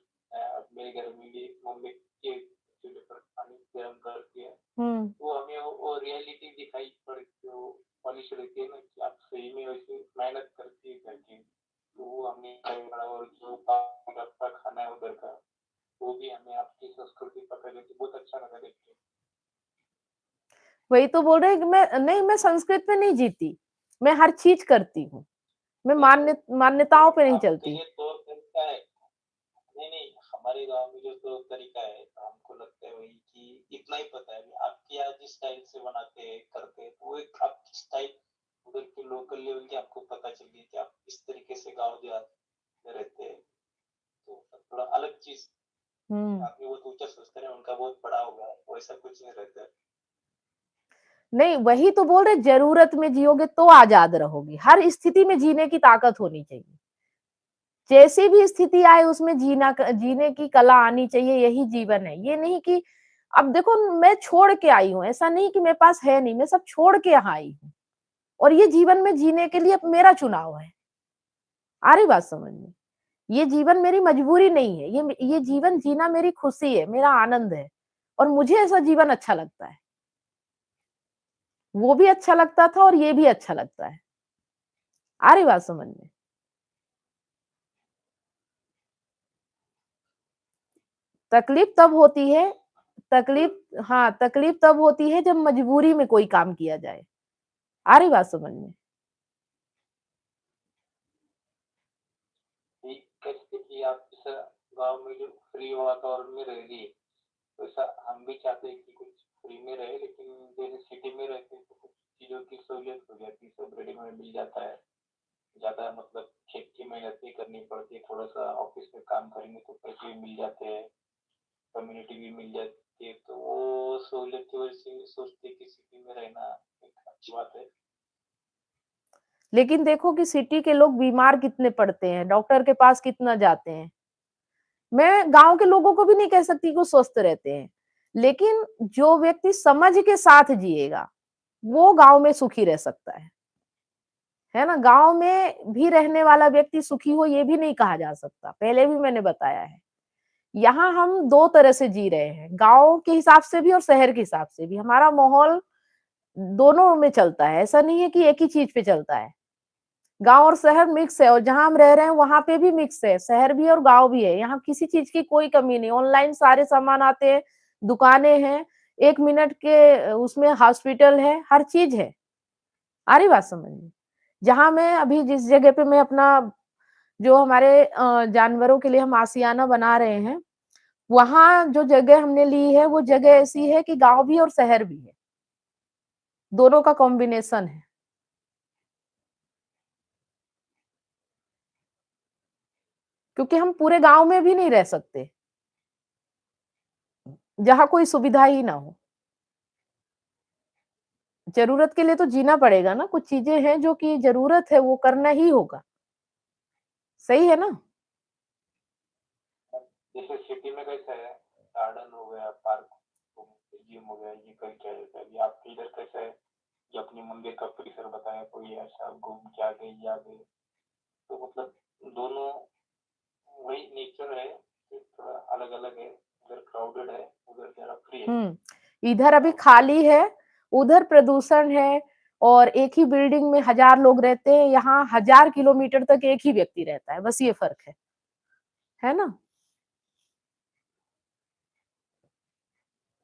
मेरे घर में भी मम्मी के चूल्हे पर पानी गर्म करती है, हम्म। वो हमें वो रियलिटी दिखाई पड़ती, वो पॉलिश रहती है ना कि आप सही में वैसे मेहनत करती है करके, तो वो हमें पड़ा। और जो आपका खाना है उधर का, वो भी हमें आपकी संस्कृति पता देती, बहुत अच्छा लगा देख के। वही तो बोल रहे हैं कि मैं नहीं, मैं संस्कृत पे नहीं जीती, मैं हर चीज करती हूँ। मैं नहीं मान्यताओं पे नहीं आपके चलती। ये तौर तरीका है। नहीं नहीं, हमारे गांव में जो तौर तरीका है, तो हमको लगता है वही कि इतना ही पता है। आपके यहाँ जिस स्टाइल से बनाते हैं करते हैं, तो वो एक आपकी स्टाइल उधर के लोकल लेवल की आपको पता चल गई कि आप इस तरीके से गाँव देहात में रहते हैं, तो थोड़ा अलग चीज। हम्म। आपने वो तो ऊंचा सोचते हैं, उनका बहुत बड़ा होगा, वैसा कुछ नहीं रहता है। नहीं, वही तो बोल रहे, जरूरत में जियोगे तो आजाद रहोगे, हर स्थिति में जीने की ताकत होनी चाहिए। जैसी भी स्थिति आए उसमें जीने की कला आनी चाहिए, यही जीवन है। ये नहीं कि अब देखो मैं छोड़ के आई हूँ, ऐसा नहीं कि मेरे पास है नहीं, मैं सब छोड़ के यहाँ आई हूँ, और ये जीवन में जीने के लिए अब मेरा चुनाव है। आ रही बात समझ में? ये जीवन मेरी मजबूरी नहीं है, ये जीवन जीना मेरी खुशी है, मेरा आनंद है, और मुझे ऐसा जीवन अच्छा लगता है। वो भी अच्छा लगता था और ये भी अच्छा लगता है। आ रही बात समझ में? तकलीफ तब होती है, तकलीफ, हाँ, तकलीफ तब होती है जब मजबूरी में कोई काम किया जाए। आ रही बात समझ में? कि कैसे कि आप इस गाँव में जो फ्री वातावरण में रह रही है, वैसा हम भी चाहते हैं कि कुछ फ्री में रहे, लेकिन जैसे सिटी में रहते हैं तो कुछ चीजों की सहूलियत हो जाती है, सब रेडीमेड मिल जाता है। ज्यादा मतलब खेत की मेहनत नहीं करनी पड़ती है, थोड़ा सा ऑफिस में काम करेंगे तो पैसे भी मिल जाते हैं, कम्युनिटी भी मिल जाती है, तो वो सहूलियत की वजह से सोचते हैं कि सिटी में रहना एक अच्छी बात है। लेकिन देखो कि सिटी के लोग बीमार कितने पड़ते हैं, डॉक्टर के पास कितना जाते हैं। मैं गांव के लोगों को भी नहीं कह सकती कि वो स्वस्थ रहते हैं, लेकिन जो व्यक्ति समझ के साथ जिएगा वो गांव में सुखी रह सकता है ना? गाँव में भी रहने वाला व्यक्ति सुखी हो ये भी नहीं कहा जा सकता, पहले भी मैंने बताया है। यहाँ हम 2 तरह से जी रहे हैं, गाँव के हिसाब से भी और शहर के हिसाब से भी। हमारा माहौल दोनों में चलता है, ऐसा नहीं है कि एक ही चीज़ पे चलता है। गाँव और शहर मिक्स है और जहाँ हम रह रहे हैं वहाँ पे भी मिक्स है, शहर भी और गाँव भी है। यहाँ किसी चीज़ की कोई कमी नहीं, ऑनलाइन सारे सामान आते हैं, दुकानें हैं, 1 मिनट के उसमें हॉस्पिटल है, हर चीज़ है। आ रही बात समझ में? जहाँ मैं अभी जिस जगह पे मैं अपना जो हमारे जानवरों के लिए हम आशियाना बना रहे हैं, वहाँ जो जगह हमने ली है, वो जगह ऐसी है कि गाँव भी और शहर भी है। दोनों का कॉम्बिनेशन है। क्योंकि हम पूरे गाँव में भी नहीं रह सकते, जहाँ कोई सुविधा ही ना हो। ज़रूरत के लिए तो जीना पड़ेगा ना, कुछ चीज़ें हैं जो कि ज़रूरत है, वो करना ही होगा। सही है ना? जैसे सिटी में कैसा है, गार्डन हो गया, पार्क, जिम हो गया, ये कहीं क्या रहता है, अभी आपके इधर कैसा है कि अपने मंदिर का परिसर बताया, कोई ऐसा घूम के आ गए या गए, तो मतलब दोनों वही नेचर है, थोड़ा अलग अलग है, उधर क्राउडेड है, उधर जरा फ्री है। इधर अभी खाली है, उधर प्रदूषण है और एक ही बिल्डिंग में 1000 लोग रहते हैं, यहाँ 1000 किलोमीटर तक एक ही व्यक्ति रहता है, बस ये फ़र्क है। है ना?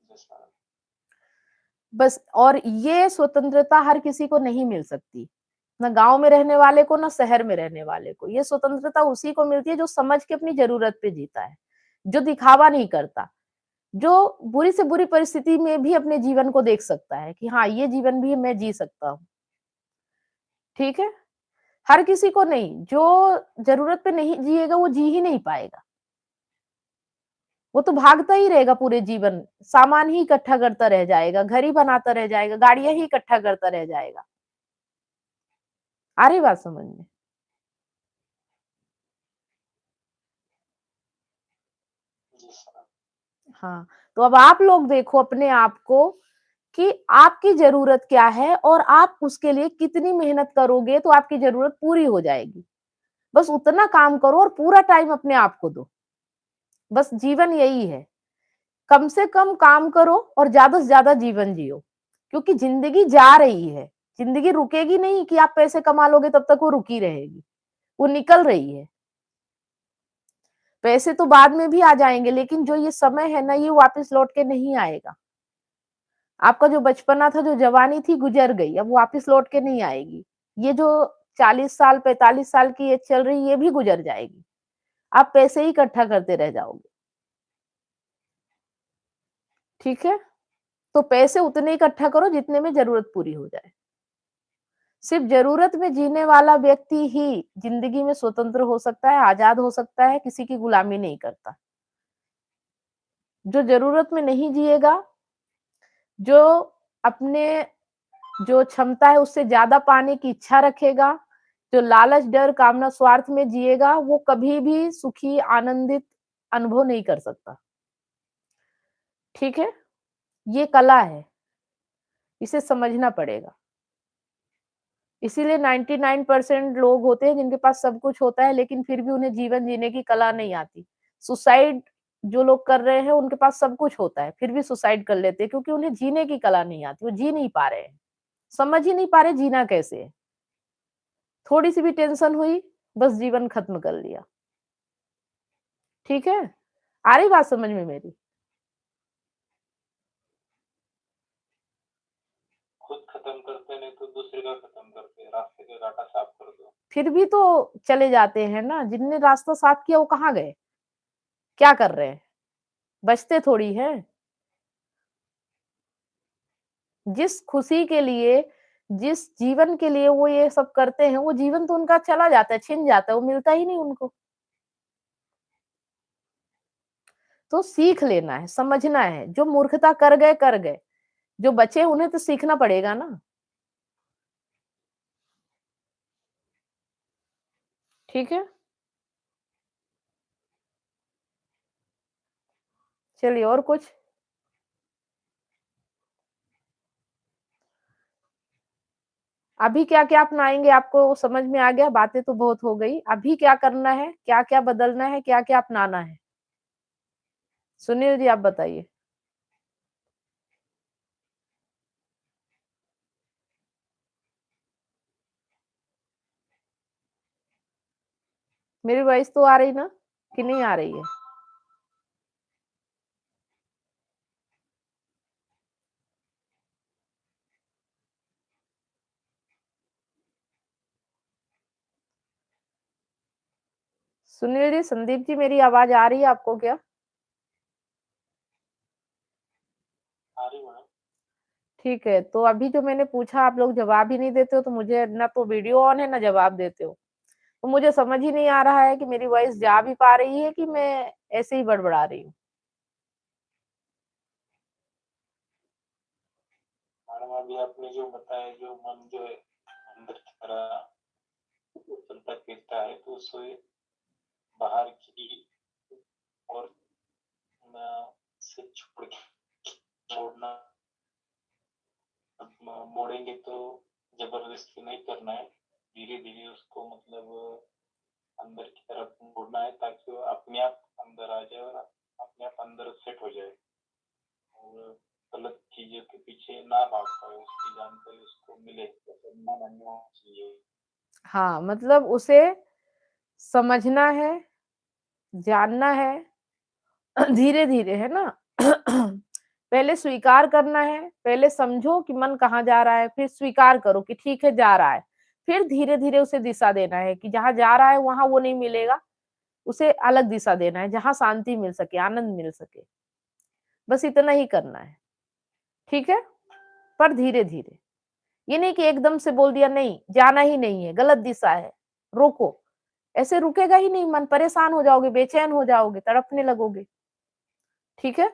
जैसा बस और ये स्वतंत्रता हर किसी को नहीं मिल सकती। ना गाँव में रहने वाले को, ना शहर में रहने वाले को। ये स्वतंत्रता उसी को मिलती है जो समझ के अपनी ज़रूरत पे जीता है, जो दिखावा नहीं करता, जो बुरी से बुरी परिस्थिति में भी अपने जीवन को देख सकता है कि हाँ, ये जीवन भी मैं जी सकता हूँ। ठीक है? हर किसी को नहीं, जो ज़रूरत पे नहीं जिएगा वो जी ही नहीं पाएगा। वो तो भागता ही रहेगा पूरे जीवन, सामान ही इकट्ठा करता रह जाएगा, घर ही बनाता रह जाएगा, गाड़ियाँ ही इकट्ठा करता रह जाएगा। आ रही बात समझ में? जैसा हाँ, तो अब आप लोग देखो अपने आप को कि आपकी ज़रूरत क्या है और आप उसके लिए कितनी मेहनत करोगे तो आपकी ज़रूरत पूरी हो जाएगी। बस उतना काम करो और पूरा टाइम अपने आप को दो। बस जीवन यही है। कम से कम काम करो और ज़्यादा से ज़्यादा जीवन जियो। क्योंकि ज़िंदगी जा रही है। ज़िंदगी रुकेगी नहीं कि आप पैसे कमा लोगे तब तक वो रुकी रहेगी। वो निकल रही है। पैसे तो बाद में भी आ जाएँगे लेकिन जो ये समय है ना ये वापस लौट के नहीं आएगा। आपका जो बचपना था, जो जवानी थी गुज़र गई, अब वापस लौट के नहीं आएगी। ये जो 40 साल, 45 साल की एज चल रही है ये भी गुज़र जाएगी। आप पैसे ही इकट्ठा करते रह जाओगे। ठीक है? तो पैसे उतने इकट्ठा करो जितने में ज़रूरत पूरी हो जाए। सिर्फ़ ज़रूरत में जीने वाला व्यक्ति ही ज़िंदगी में स्वतंत्र हो सकता है, आज़ाद हो सकता है, किसी की गुलामी नहीं करता। जो ज़रूरत में नहीं जिएगा, जो अपने जो क्षमता है उससे ज़्यादा पाने की इच्छा रखेगा, जो लालच, डर, कामना, स्वार्थ में जिएगा, वो कभी भी सुखी, आनंदित अनुभव नहीं कर सकता। ठीक है? ये कला है, इसे समझना पड़ेगा। इसीलिए 99% लोग होते हैं जिनके पास सब कुछ होता है लेकिन फिर भी उन्हें जीवन जीने की कला नहीं आती। सुसाइड जो लोग कर रहे हैं उनके पास सब कुछ होता है, फिर भी सुसाइड कर लेते हैं क्योंकि उन्हें जीने की कला नहीं आती, वो जी नहीं पा रहे हैं। समझ ही नहीं पा रहे जीना कैसे है। थोड़ी-सी भी टेंशन हुई, बस जीवन खत्म कर लिया। ठीक है? आ रही बात समझ में मेरी? खुद खत्म करते नहीं तो दूसरे का खत्म करते, रास्ते का कांटा साफ कर दो। फिर भी तो चले जाते हैं ना, जिनने रास्ता साफ किया वो कहाँ गए? क्या कर रहे हैं? बचते थोड़ी हैं। जिस खुशी के लिए, जिस जीवन के लिए वो ये सब करते हैं, वो जीवन तो उनका चला जाता है, छिन जाता है, वो मिलता ही नहीं उनको। तो सीख लेना है, समझना है, जो मूर्खता कर गए, कर गए। जो बचे उन्हें तो सीखना पड़ेगा ना। ठीक है? चलिए और कुछ? अभी क्या-क्या अपनाएँगे आपको समझ में आ गया? बातें तो बहुत हो गई। अभी क्या करना है? क्या-क्या बदलना है? क्या-क्या अपनाना है? सुनील जी आप बताइए। मेरी वॉइस तो आ रही ना? कि नहीं आ रही है? सुनील जी, संदीप जी मेरी आवाज़ आ रही है आपको क्या? आ रही मैडम। ठीक है, तो अभी जो मैंने पूछा आप लोग जवाब ही नहीं देते हो तो मुझे ना तो वीडियो ऑन है ना जवाब देते हो। तो मुझे समझ ही नहीं आ रहा है कि मेरी वॉइस जा भी पा रही है कि मैं ऐसे ही बड़बड़ा रही हूँ। मैडम अभी आपने जो बताया, जो मन जो है अंदर की तरह चलता फिरता है, तो उसे बाहर की और से छोड़ के मोड़ना, मोड़ेंगे तो जबरदस्ती नहीं करना है, धीरे धीरे उसको मतलब अंदर की तरफ मोड़ना है, ताकि वो अपने आप अंदर आ जाए और अपने आप अंदर सेट हो जाए और गलत चीजों के पीछे ना भाग पाए, उसकी जानकारी उसको मिले, तो मन होना चाहिए। हाँ, मतलब उसे समझना है, जानना है धीरे-धीरे, है ना? पहले स्वीकार करना है, पहले समझो कि मन कहाँ जा रहा है, फिर स्वीकार करो कि ठीक है जा रहा है। फिर धीरे-धीरे उसे दिशा देना है कि जहाँ जा रहा है वहाँ वो नहीं मिलेगा, उसे अलग दिशा देना है, जहाँ शांति मिल सके, आनंद मिल सके। बस इतना ही करना है, ठीक है? पर धीरे-धीरे। ये नहीं कि एकदम से बोल दिया नहीं, जाना ही नहीं है, गलत दिशा है, रोको। ऐसे रुकेगा ही नहीं मन, परेशान हो जाओगे, बेचैन हो जाओगे, तड़पने लगोगे, ठीक है?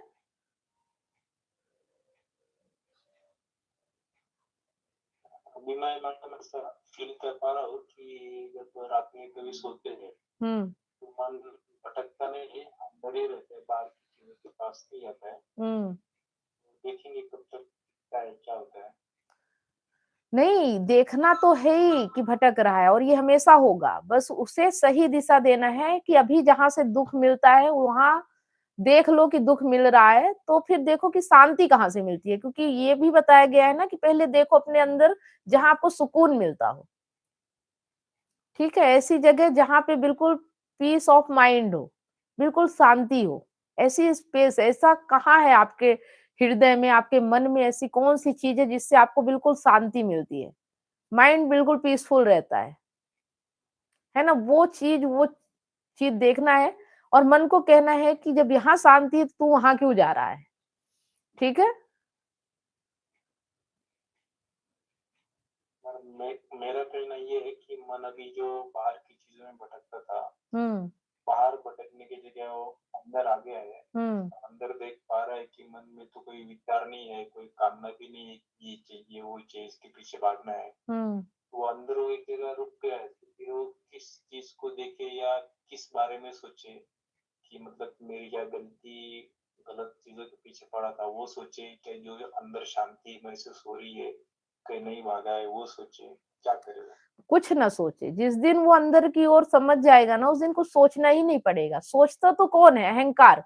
अभी मैं मतलब ऐसा फील कर पा रहा हूँ कि जब रात में कभी सोते हैं हुँ, तो मन भटकता नहीं है, अंदर ही रहता है, बाहर की चीजों के पास नहीं आता है। हुँ। देखेंगे कब तक क्या होता है। नहीं, देखना तो है ही कि भटक रहा है और ये हमेशा होगा। बस उसे सही दिशा देना है कि अभी जहाँ से दुःख मिलता है, वहाँ देख लो कि दुःख मिल रहा है, तो फिर देखो कि शांति कहाँ से मिलती है। क्योंकि ये भी बताया गया है ना कि पहले देखो अपने अंदर जहाँ आपको सुकून मिलता हो। ठीक है? ऐसी जगह जहाँ पे बिल्कुल पीस ऑफ माइंड हो, बिल्कुल शांति हो। ऐसी स्पेस ऐसा कहाँ है आपके हृदय में, आपके मन में ऐसी कौन-सी चीज़ है जिससे आपको बिल्कुल शांति मिलती है? माइंड बिल्कुल पीसफुल रहता है ना? वो चीज़ देखना है और मन को कहना है कि जब यहाँ शांति है तो तू वहाँ क्यों जा रहा है? ठीक है? मेरा कहना ये है कि मन अभी जो बाहर की चीजों में भटकता था, हुँ, बाहर भटकने की जगह वो अंदर आ गया है। हुँ, अंदर देख पा रहा है कि मन में तो कोई विचार नहीं है, कोई कामना भी नहीं है कि ये चाहिए वो चाहिए, इसके पीछे भागना है। हुँ। वो अंदर वो एक जगह रुक गया है, तो फिर वो किस चीज को देखे या किस बारे में सोचे कि मतलब मेरी क्या गलती, गलत चीजों के पीछे पड़ा था, वो सोचे, क्या जो अंदर शांति महसूस हो रही है कहीं नहीं भागा है, वो सोचे, क्या करेगा। कुछ ना सोचे। जिस दिन वो अंदर की ओर समझ जाएगा ना, उस दिन कुछ सोचना ही नहीं पड़ेगा। सोचता तो कौन है? अहंकार।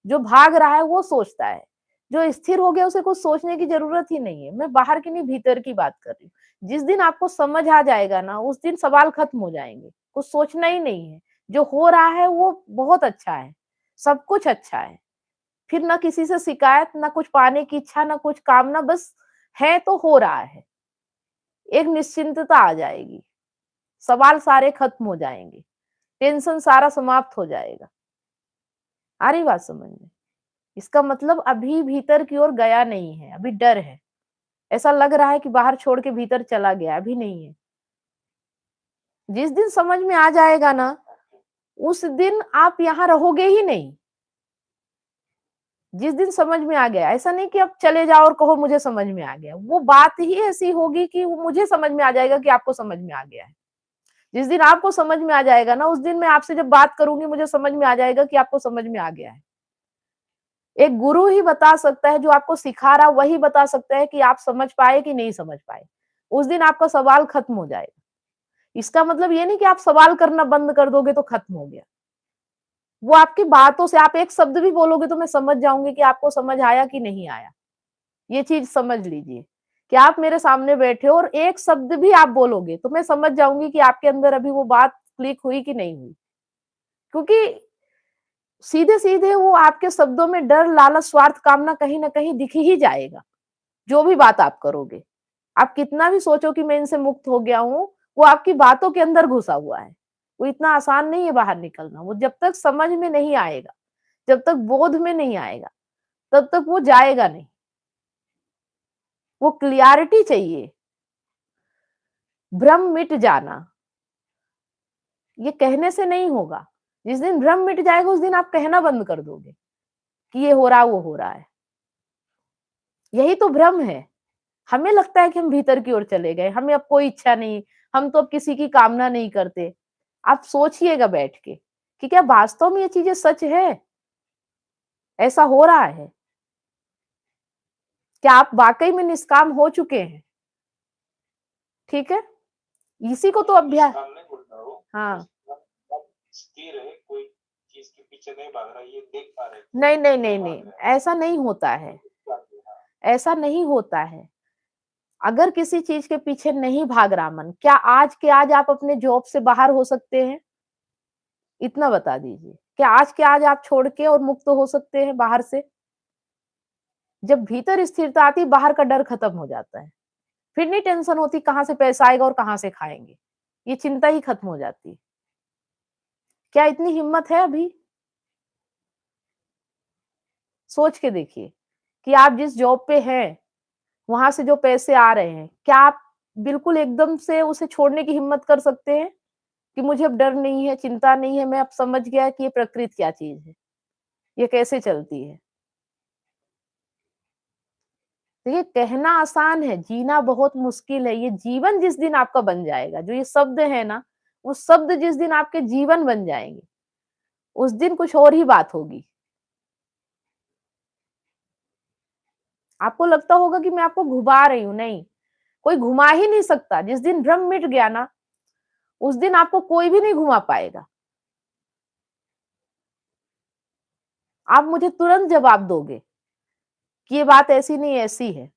जो भाग रहा है वो सोचता है। जो स्थिर हो गया उसे कुछ सोचने की ज़रूरत ही नहीं है। मैं बाहर की नहीं भीतर की बात कर रही हूँ। जिस दिन आपको समझ आ जाएगा ना, उस दिन सवाल खत्म हो जाएँगे। कुछ सोचना ही नहीं है। जो हो रहा है वो बहुत अच्छा है। सब कुछ अच्छा है। फिर ना किसी से शिकायत, ना कुछ पाने की इच्छा, ना कुछ कामना, बस है तो हो रहा है। एक निश्चिंतता आ जाएगी। सवाल सारे खत्म हो जाएँगे, टेंशन सारा समाप्त हो जाएगा। आ रही बात समझ में? इसका मतलब अभी भीतर की ओर गया नहीं है, अभी डर है। ऐसा लग रहा है कि बाहर छोड़ के भीतर चला गया, अभी नहीं है। जिस दिन समझ में आ जाएगा ना, उस दिन आप यहाँ रहोगे ही नहीं। जिस दिन समझ में आ गया, ऐसा नहीं कि आप चले जाओ और कहो मुझे समझ में आ गया। वो बात ही ऐसी होगी कि वो मुझे समझ में आ जाएगा कि आपको समझ में आ गया है। जिस दिन आपको समझ में आ जाएगा ना, उस दिन मैं आपसे जब बात करूँगी मुझे समझ में आ जाएगा कि आपको समझ में आ गया है। एक गुरु ही बता सकता है, जो आपको सिखा रहा वही बता सकता है कि आप समझ पाए कि नहीं समझ पाए। उस दिन आपका सवाल खत्म हो जाएगा। इसका मतलब ये नहीं कि आप सवाल करना बंद कर दोगे तो खत्म हो गया। वो आपकी बातों से, आप एक शब्द भी बोलोगे तो मैं समझ जाऊंगी कि आपको समझ आया कि नहीं आया। ये चीज समझ लीजिए कि आप मेरे सामने बैठे हो और एक शब्द भी आप बोलोगे तो मैं समझ जाऊंगी कि आपके अंदर अभी वो बात क्लिक हुई कि नहीं हुई। क्योंकि सीधे सीधे वो आपके शब्दों में डर, लालच, स्वार्थ, कामना कहीं ना कहीं दिख ही जाएगा। जो भी बात आप करोगे, आप कितना भी सोचो कि मैं इनसे मुक्त हो गया हूं, वो आपकी बातों के अंदर घुसा हुआ है। वो इतना आसान नहीं है बाहर निकलना। वो जब तक समझ में नहीं आएगा, जब तक बोध में नहीं आएगा, तब तक वो जाएगा नहीं। वो क्लियरिटी चाहिए। भ्रम मिट जाना ये कहने से नहीं होगा। जिस दिन भ्रम मिट जाएगा उस दिन आप कहना बंद कर दोगे कि ये हो रहा वो हो रहा है। यही तो भ्रम है। हमें लगता है कि हम भीतर की ओर चले गए, हमें अब कोई इच्छा नहीं, हम तो अब किसी की कामना नहीं करते। आप सोचिएगा बैठ के कि क्या वास्तव में ये चीजें सच है, ऐसा हो रहा है? क्या आप वाकई में निष्काम हो चुके हैं? ठीक है, इसी को तो अभ्यास। काम नहीं बोल रहा हूँ, हाँ, स्थिर है, कोई चीज के पीछे नहीं भाग रहा, ये देख पा रहे नहीं नहीं नहीं नहीं, ऐसा नहीं होता है, ऐसा नहीं होता है। अगर किसी चीज के पीछे नहीं भाग रहा मन, क्या आज के आज आप अपने जॉब से बाहर हो सकते हैं? इतना बता दीजिए, क्या आज के आज आप छोड़ के और मुक्त हो सकते हैं बाहर से? जब भीतर स्थिरता आती, बाहर का डर खत्म हो जाता है। फिर नहीं टेंशन होती कहां से पैसा आएगा और कहां से खाएंगे, ये चिंता ही खत्म हो जाती है। क्या इतनी हिम्मत है अभी? सोच के देखिए कि आप जिस जॉब पे हैं, वहां से जो पैसे आ रहे हैं, क्या आप बिल्कुल एकदम से उसे छोड़ने की हिम्मत कर सकते हैं कि मुझे अब डर नहीं है, चिंता नहीं है, मैं अब समझ गया कि ये प्रकृति क्या चीज है, ये कैसे चलती है। तो ये कहना आसान है, जीना बहुत मुश्किल है। ये जीवन जिस दिन आपका बन जाएगा, जो ये शब्द है ना, वो शब्द जिस दिन आपके जीवन बन जाएंगे, उस दिन कुछ और ही बात होगी। आपको लगता होगा कि मैं आपको घुमा रही हूं, नहीं, कोई घुमा ही नहीं सकता। जिस दिन भ्रम मिट गया ना, उस दिन आपको कोई भी नहीं घुमा पाएगा। आप मुझे तुरंत जवाब दोगे कि ये बात ऐसी नहीं ऐसी है।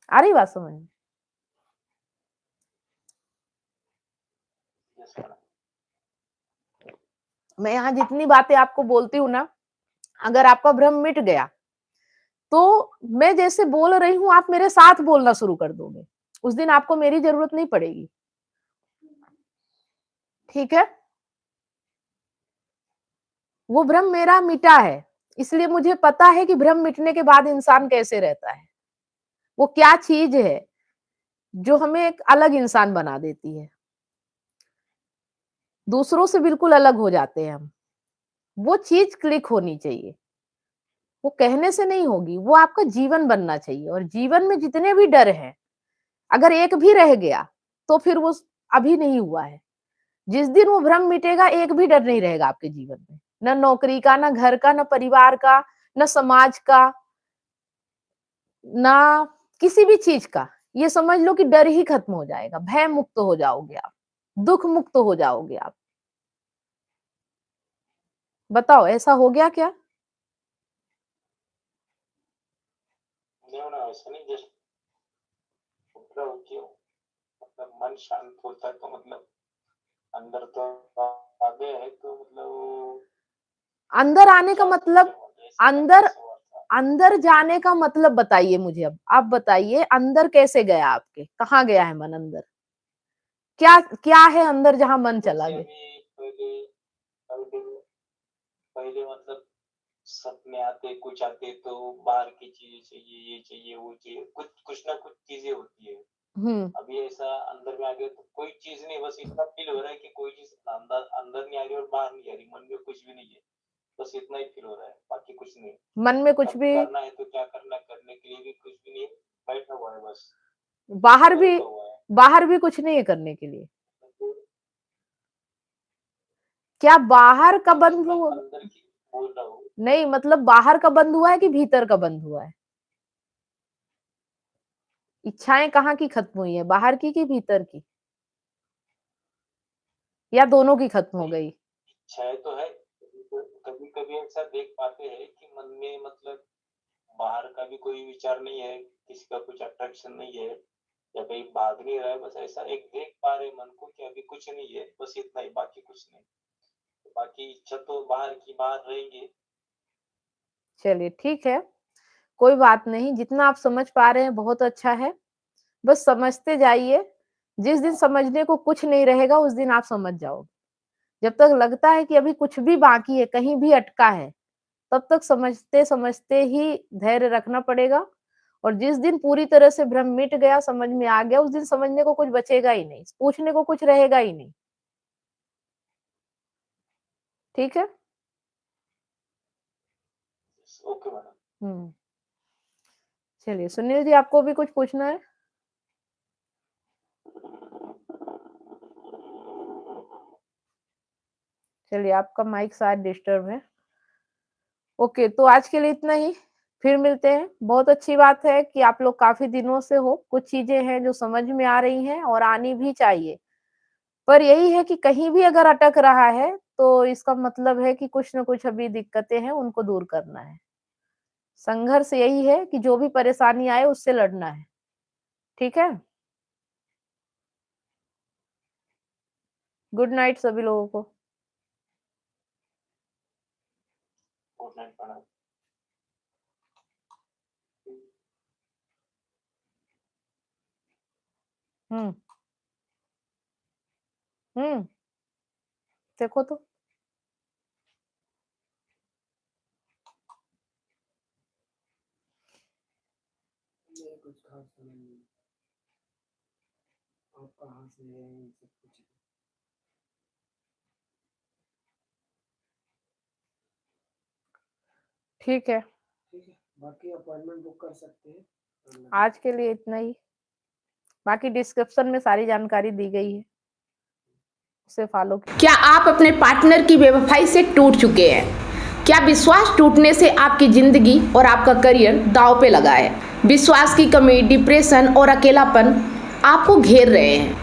आ रही बात समझ में? मैं यहाँ जितनी बातें आपको बोलती हूँ ना, अगर आपका भ्रम मिट गया तो मैं जैसे बोल रही हूँ आप मेरे साथ बोलना शुरू कर दोगे। उस दिन आपको मेरी जरूरत नहीं पड़ेगी। ठीक है, वो भ्रम मेरा मिटा है, इसलिए मुझे पता है कि भ्रम मिटने के बाद इंसान कैसे रहता है। वो क्या चीज है जो हमें एक अलग इंसान बना देती है, दूसरों से बिल्कुल अलग हो जाते हैं हम। वो चीज क्लिक होनी चाहिए। वो कहने से नहीं होगी, वो आपका जीवन बनना चाहिए। और जीवन में जितने भी डर हैं, अगर एक भी रह गया तो फिर वो अभी नहीं हुआ है। जिस दिन वो भ्रम मिटेगा, एक भी डर नहीं रहेगा आपके जीवन में, न नौकरी का, न घर का, न परिवार का, न समाज का, न किसी भी चीज का। ये समझ लो कि डर ही खत्म हो जाएगा, भय मुक्त हो जाओगे आप, दुख मुक्त हो जाओगे आप। बताओ ऐसा हो गया क्या? नहीं होना, ऐसा नहीं, जस्ट मतलब मन शांत होता है तो मतलब अंदर तो आगे है, तो मतलब अंदर आने का मतलब, अंदर अंदर जाने का मतलब बताइए मुझे। अब आप बताइए, अंदर कैसे गया आपके, कहाँ गया है मन अंदर? क्या क्या है अंदर जहां मन चला गया? पहले पहले पहले मतलब सपने आते, कुछ आते तो बाहर की चीजें चाहिए, ये चाहिए, वो चाहिए, कुछ ना कुछ चीजें होती है। अभी ऐसा अंदर में आ गया तो कोई चीज नहीं, बस इतना फील हो रहा है कि कोई चीज अंदर अंदर नहीं आ रही और बाहर नहीं आ रही, मन में कुछ भी नहीं है, बस इतना ही फील हो रहा है, बाकी कुछ नहीं। मन में कुछ भी करना है तो क्या करना, करने के लिए भी कुछ भी नहीं, बैठा हुआ है बस। बाहर भी कुछ नहीं है करने के लिए। क्या बाहर का बंद हुआ? अंदर की बोल रहा हूँ, नहीं, मतलब बाहर का बंद हुआ है कि भीतर का बंद हुआ है? इच्छाएं कहाँ की खत्म हुई है, बाहर की कि भीतर की, या दोनों की खत्म हो गई? इच्छाएं तो है, कभी कभी ऐसा देख पाते हैं कि मन में मतलब बाहर का भी कोई विचार नहीं है, किसी का कुछ अट्रैक्शन नहीं है, या कहीं भाग नहीं रहा है, बस ऐसा एक देख पा रहे मन को कि अभी कुछ नहीं है, बस इतना ही, बाकी कुछ नहीं। तो बाकी इच्छा तो बाहर की बाहर रहेंगी। चलिए ठीक है, कोई बात नहीं, जितना आप समझ पा रहे हैं बहुत अच्छा है, बस समझते जाइए। जिस दिन समझने को कुछ नहीं रहेगा उस दिन आप समझ जाओगे। जब तक लगता है कि अभी कुछ भी बाकी है, कहीं भी अटका है, तब तक समझते समझते ही धैर्य रखना पड़ेगा। और जिस दिन पूरी तरह से भ्रम मिट गया, समझ में आ गया, उस दिन समझने को कुछ बचेगा ही नहीं, पूछने को कुछ रहेगा ही नहीं। ठीक है? Okay madam. चलिए सुनील जी, आपको भी कुछ पूछना है? चलिए, आपका माइक शायद डिस्टर्ब है। ओके, तो आज के लिए इतना ही, फिर मिलते हैं। बहुत अच्छी बात है कि आप लोग काफी दिनों से हो, कुछ चीजें हैं जो समझ में आ रही हैं और आनी भी चाहिए। पर यही है कि कहीं भी अगर अटक रहा है तो इसका मतलब है कि कुछ न कुछ अभी दिक्कतें हैं, उनको दूर करना है। संघर्ष यही है कि जो भी परेशानी आए उससे लड़ना है। ठीक है? गुड नाइट सभी लोगों को। Good night madam. Hmm hmm देखो तो। ये कुछ खास नहीं, आप कहाँ से हैं, ये सब कुछ। ठीक है, ठीक है, बाकी अपॉइंटमेंट बुक कर सकते हैं। आज के लिए इतना ही। बाकी डिस्क्रिप्शन में सारी जानकारी दी गई है, उसे फॉलो कीजिए। क्या आप अपने पार्टनर की बेवफाई से टूट चुके हैं? क्या विश्वास टूटने से आपकी जिंदगी और आपका करियर दांव पे लगा है? विश्वास की कमी, डिप्रेशन और अकेलापन आपको घेर रहे हैं।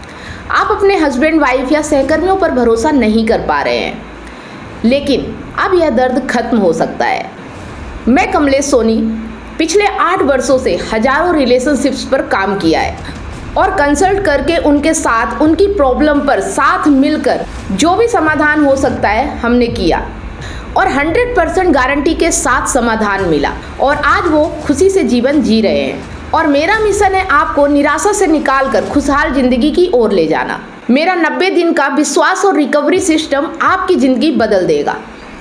आप अपने हस्बैंड, वाइफ या सहकर्मियों पर भरोसा नहीं कर पा रहे हैं, लेकिन अब यह दर्द खत्म हो सकता है। मैं कमलेश सोनी पिछले 8 वर्षों से हजारों रिलेशनशिप्स पर काम किया है और कंसल्ट करके उनके साथ उनकी प्रॉब्लम पर साथ मिलकर जो भी समाधान हो सकता है हमने किया और 100% गारंटी के साथ समाधान मिला और आज वो खुशी से जीवन जी रहे हैं। और मेरा मिशन है आपको निराशा से निकालकर खुशहाल जिंदगी की ओर ले जाना। मेरा 90 दिन का विश्वास और रिकवरी सिस्टम आपकी जिंदगी बदल देगा।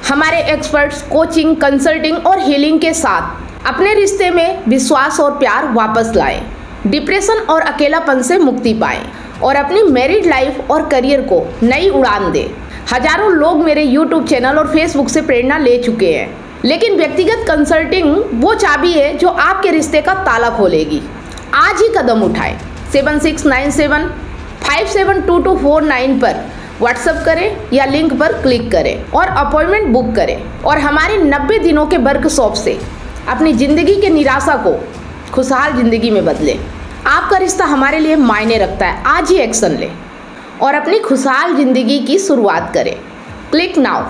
हमारे एक्सपर्ट्स कोचिंग, कंसल्टिंग और हीलिंग के साथ अपने रिश्ते में विश्वास और प्यार वापस लाएं, डिप्रेशन और अकेलापन से मुक्ति पाएं और अपनी मैरिड लाइफ और करियर को नई उड़ान दें। हजारों लोग मेरे YouTube चैनल और Facebook से प्रेरणा ले चुके हैं, लेकिन व्यक्तिगत कंसल्टिंग वो चाबी है जो आपके रिश्ते का ताला खोलेगी। आज ही कदम उठाएं। 7697572249 पर व्हाट्सएप करें या लिंक पर क्लिक करें और अपॉइंटमेंट बुक करें और हमारे 90 दिनों के वर्कशॉप से अपनी जिंदगी के निराशा को खुशहाल जिंदगी में बदलें। आपका रिश्ता हमारे लिए मायने रखता है। आज ही एक्शन लें और अपनी खुशहाल जिंदगी की शुरुआत करें। Click now.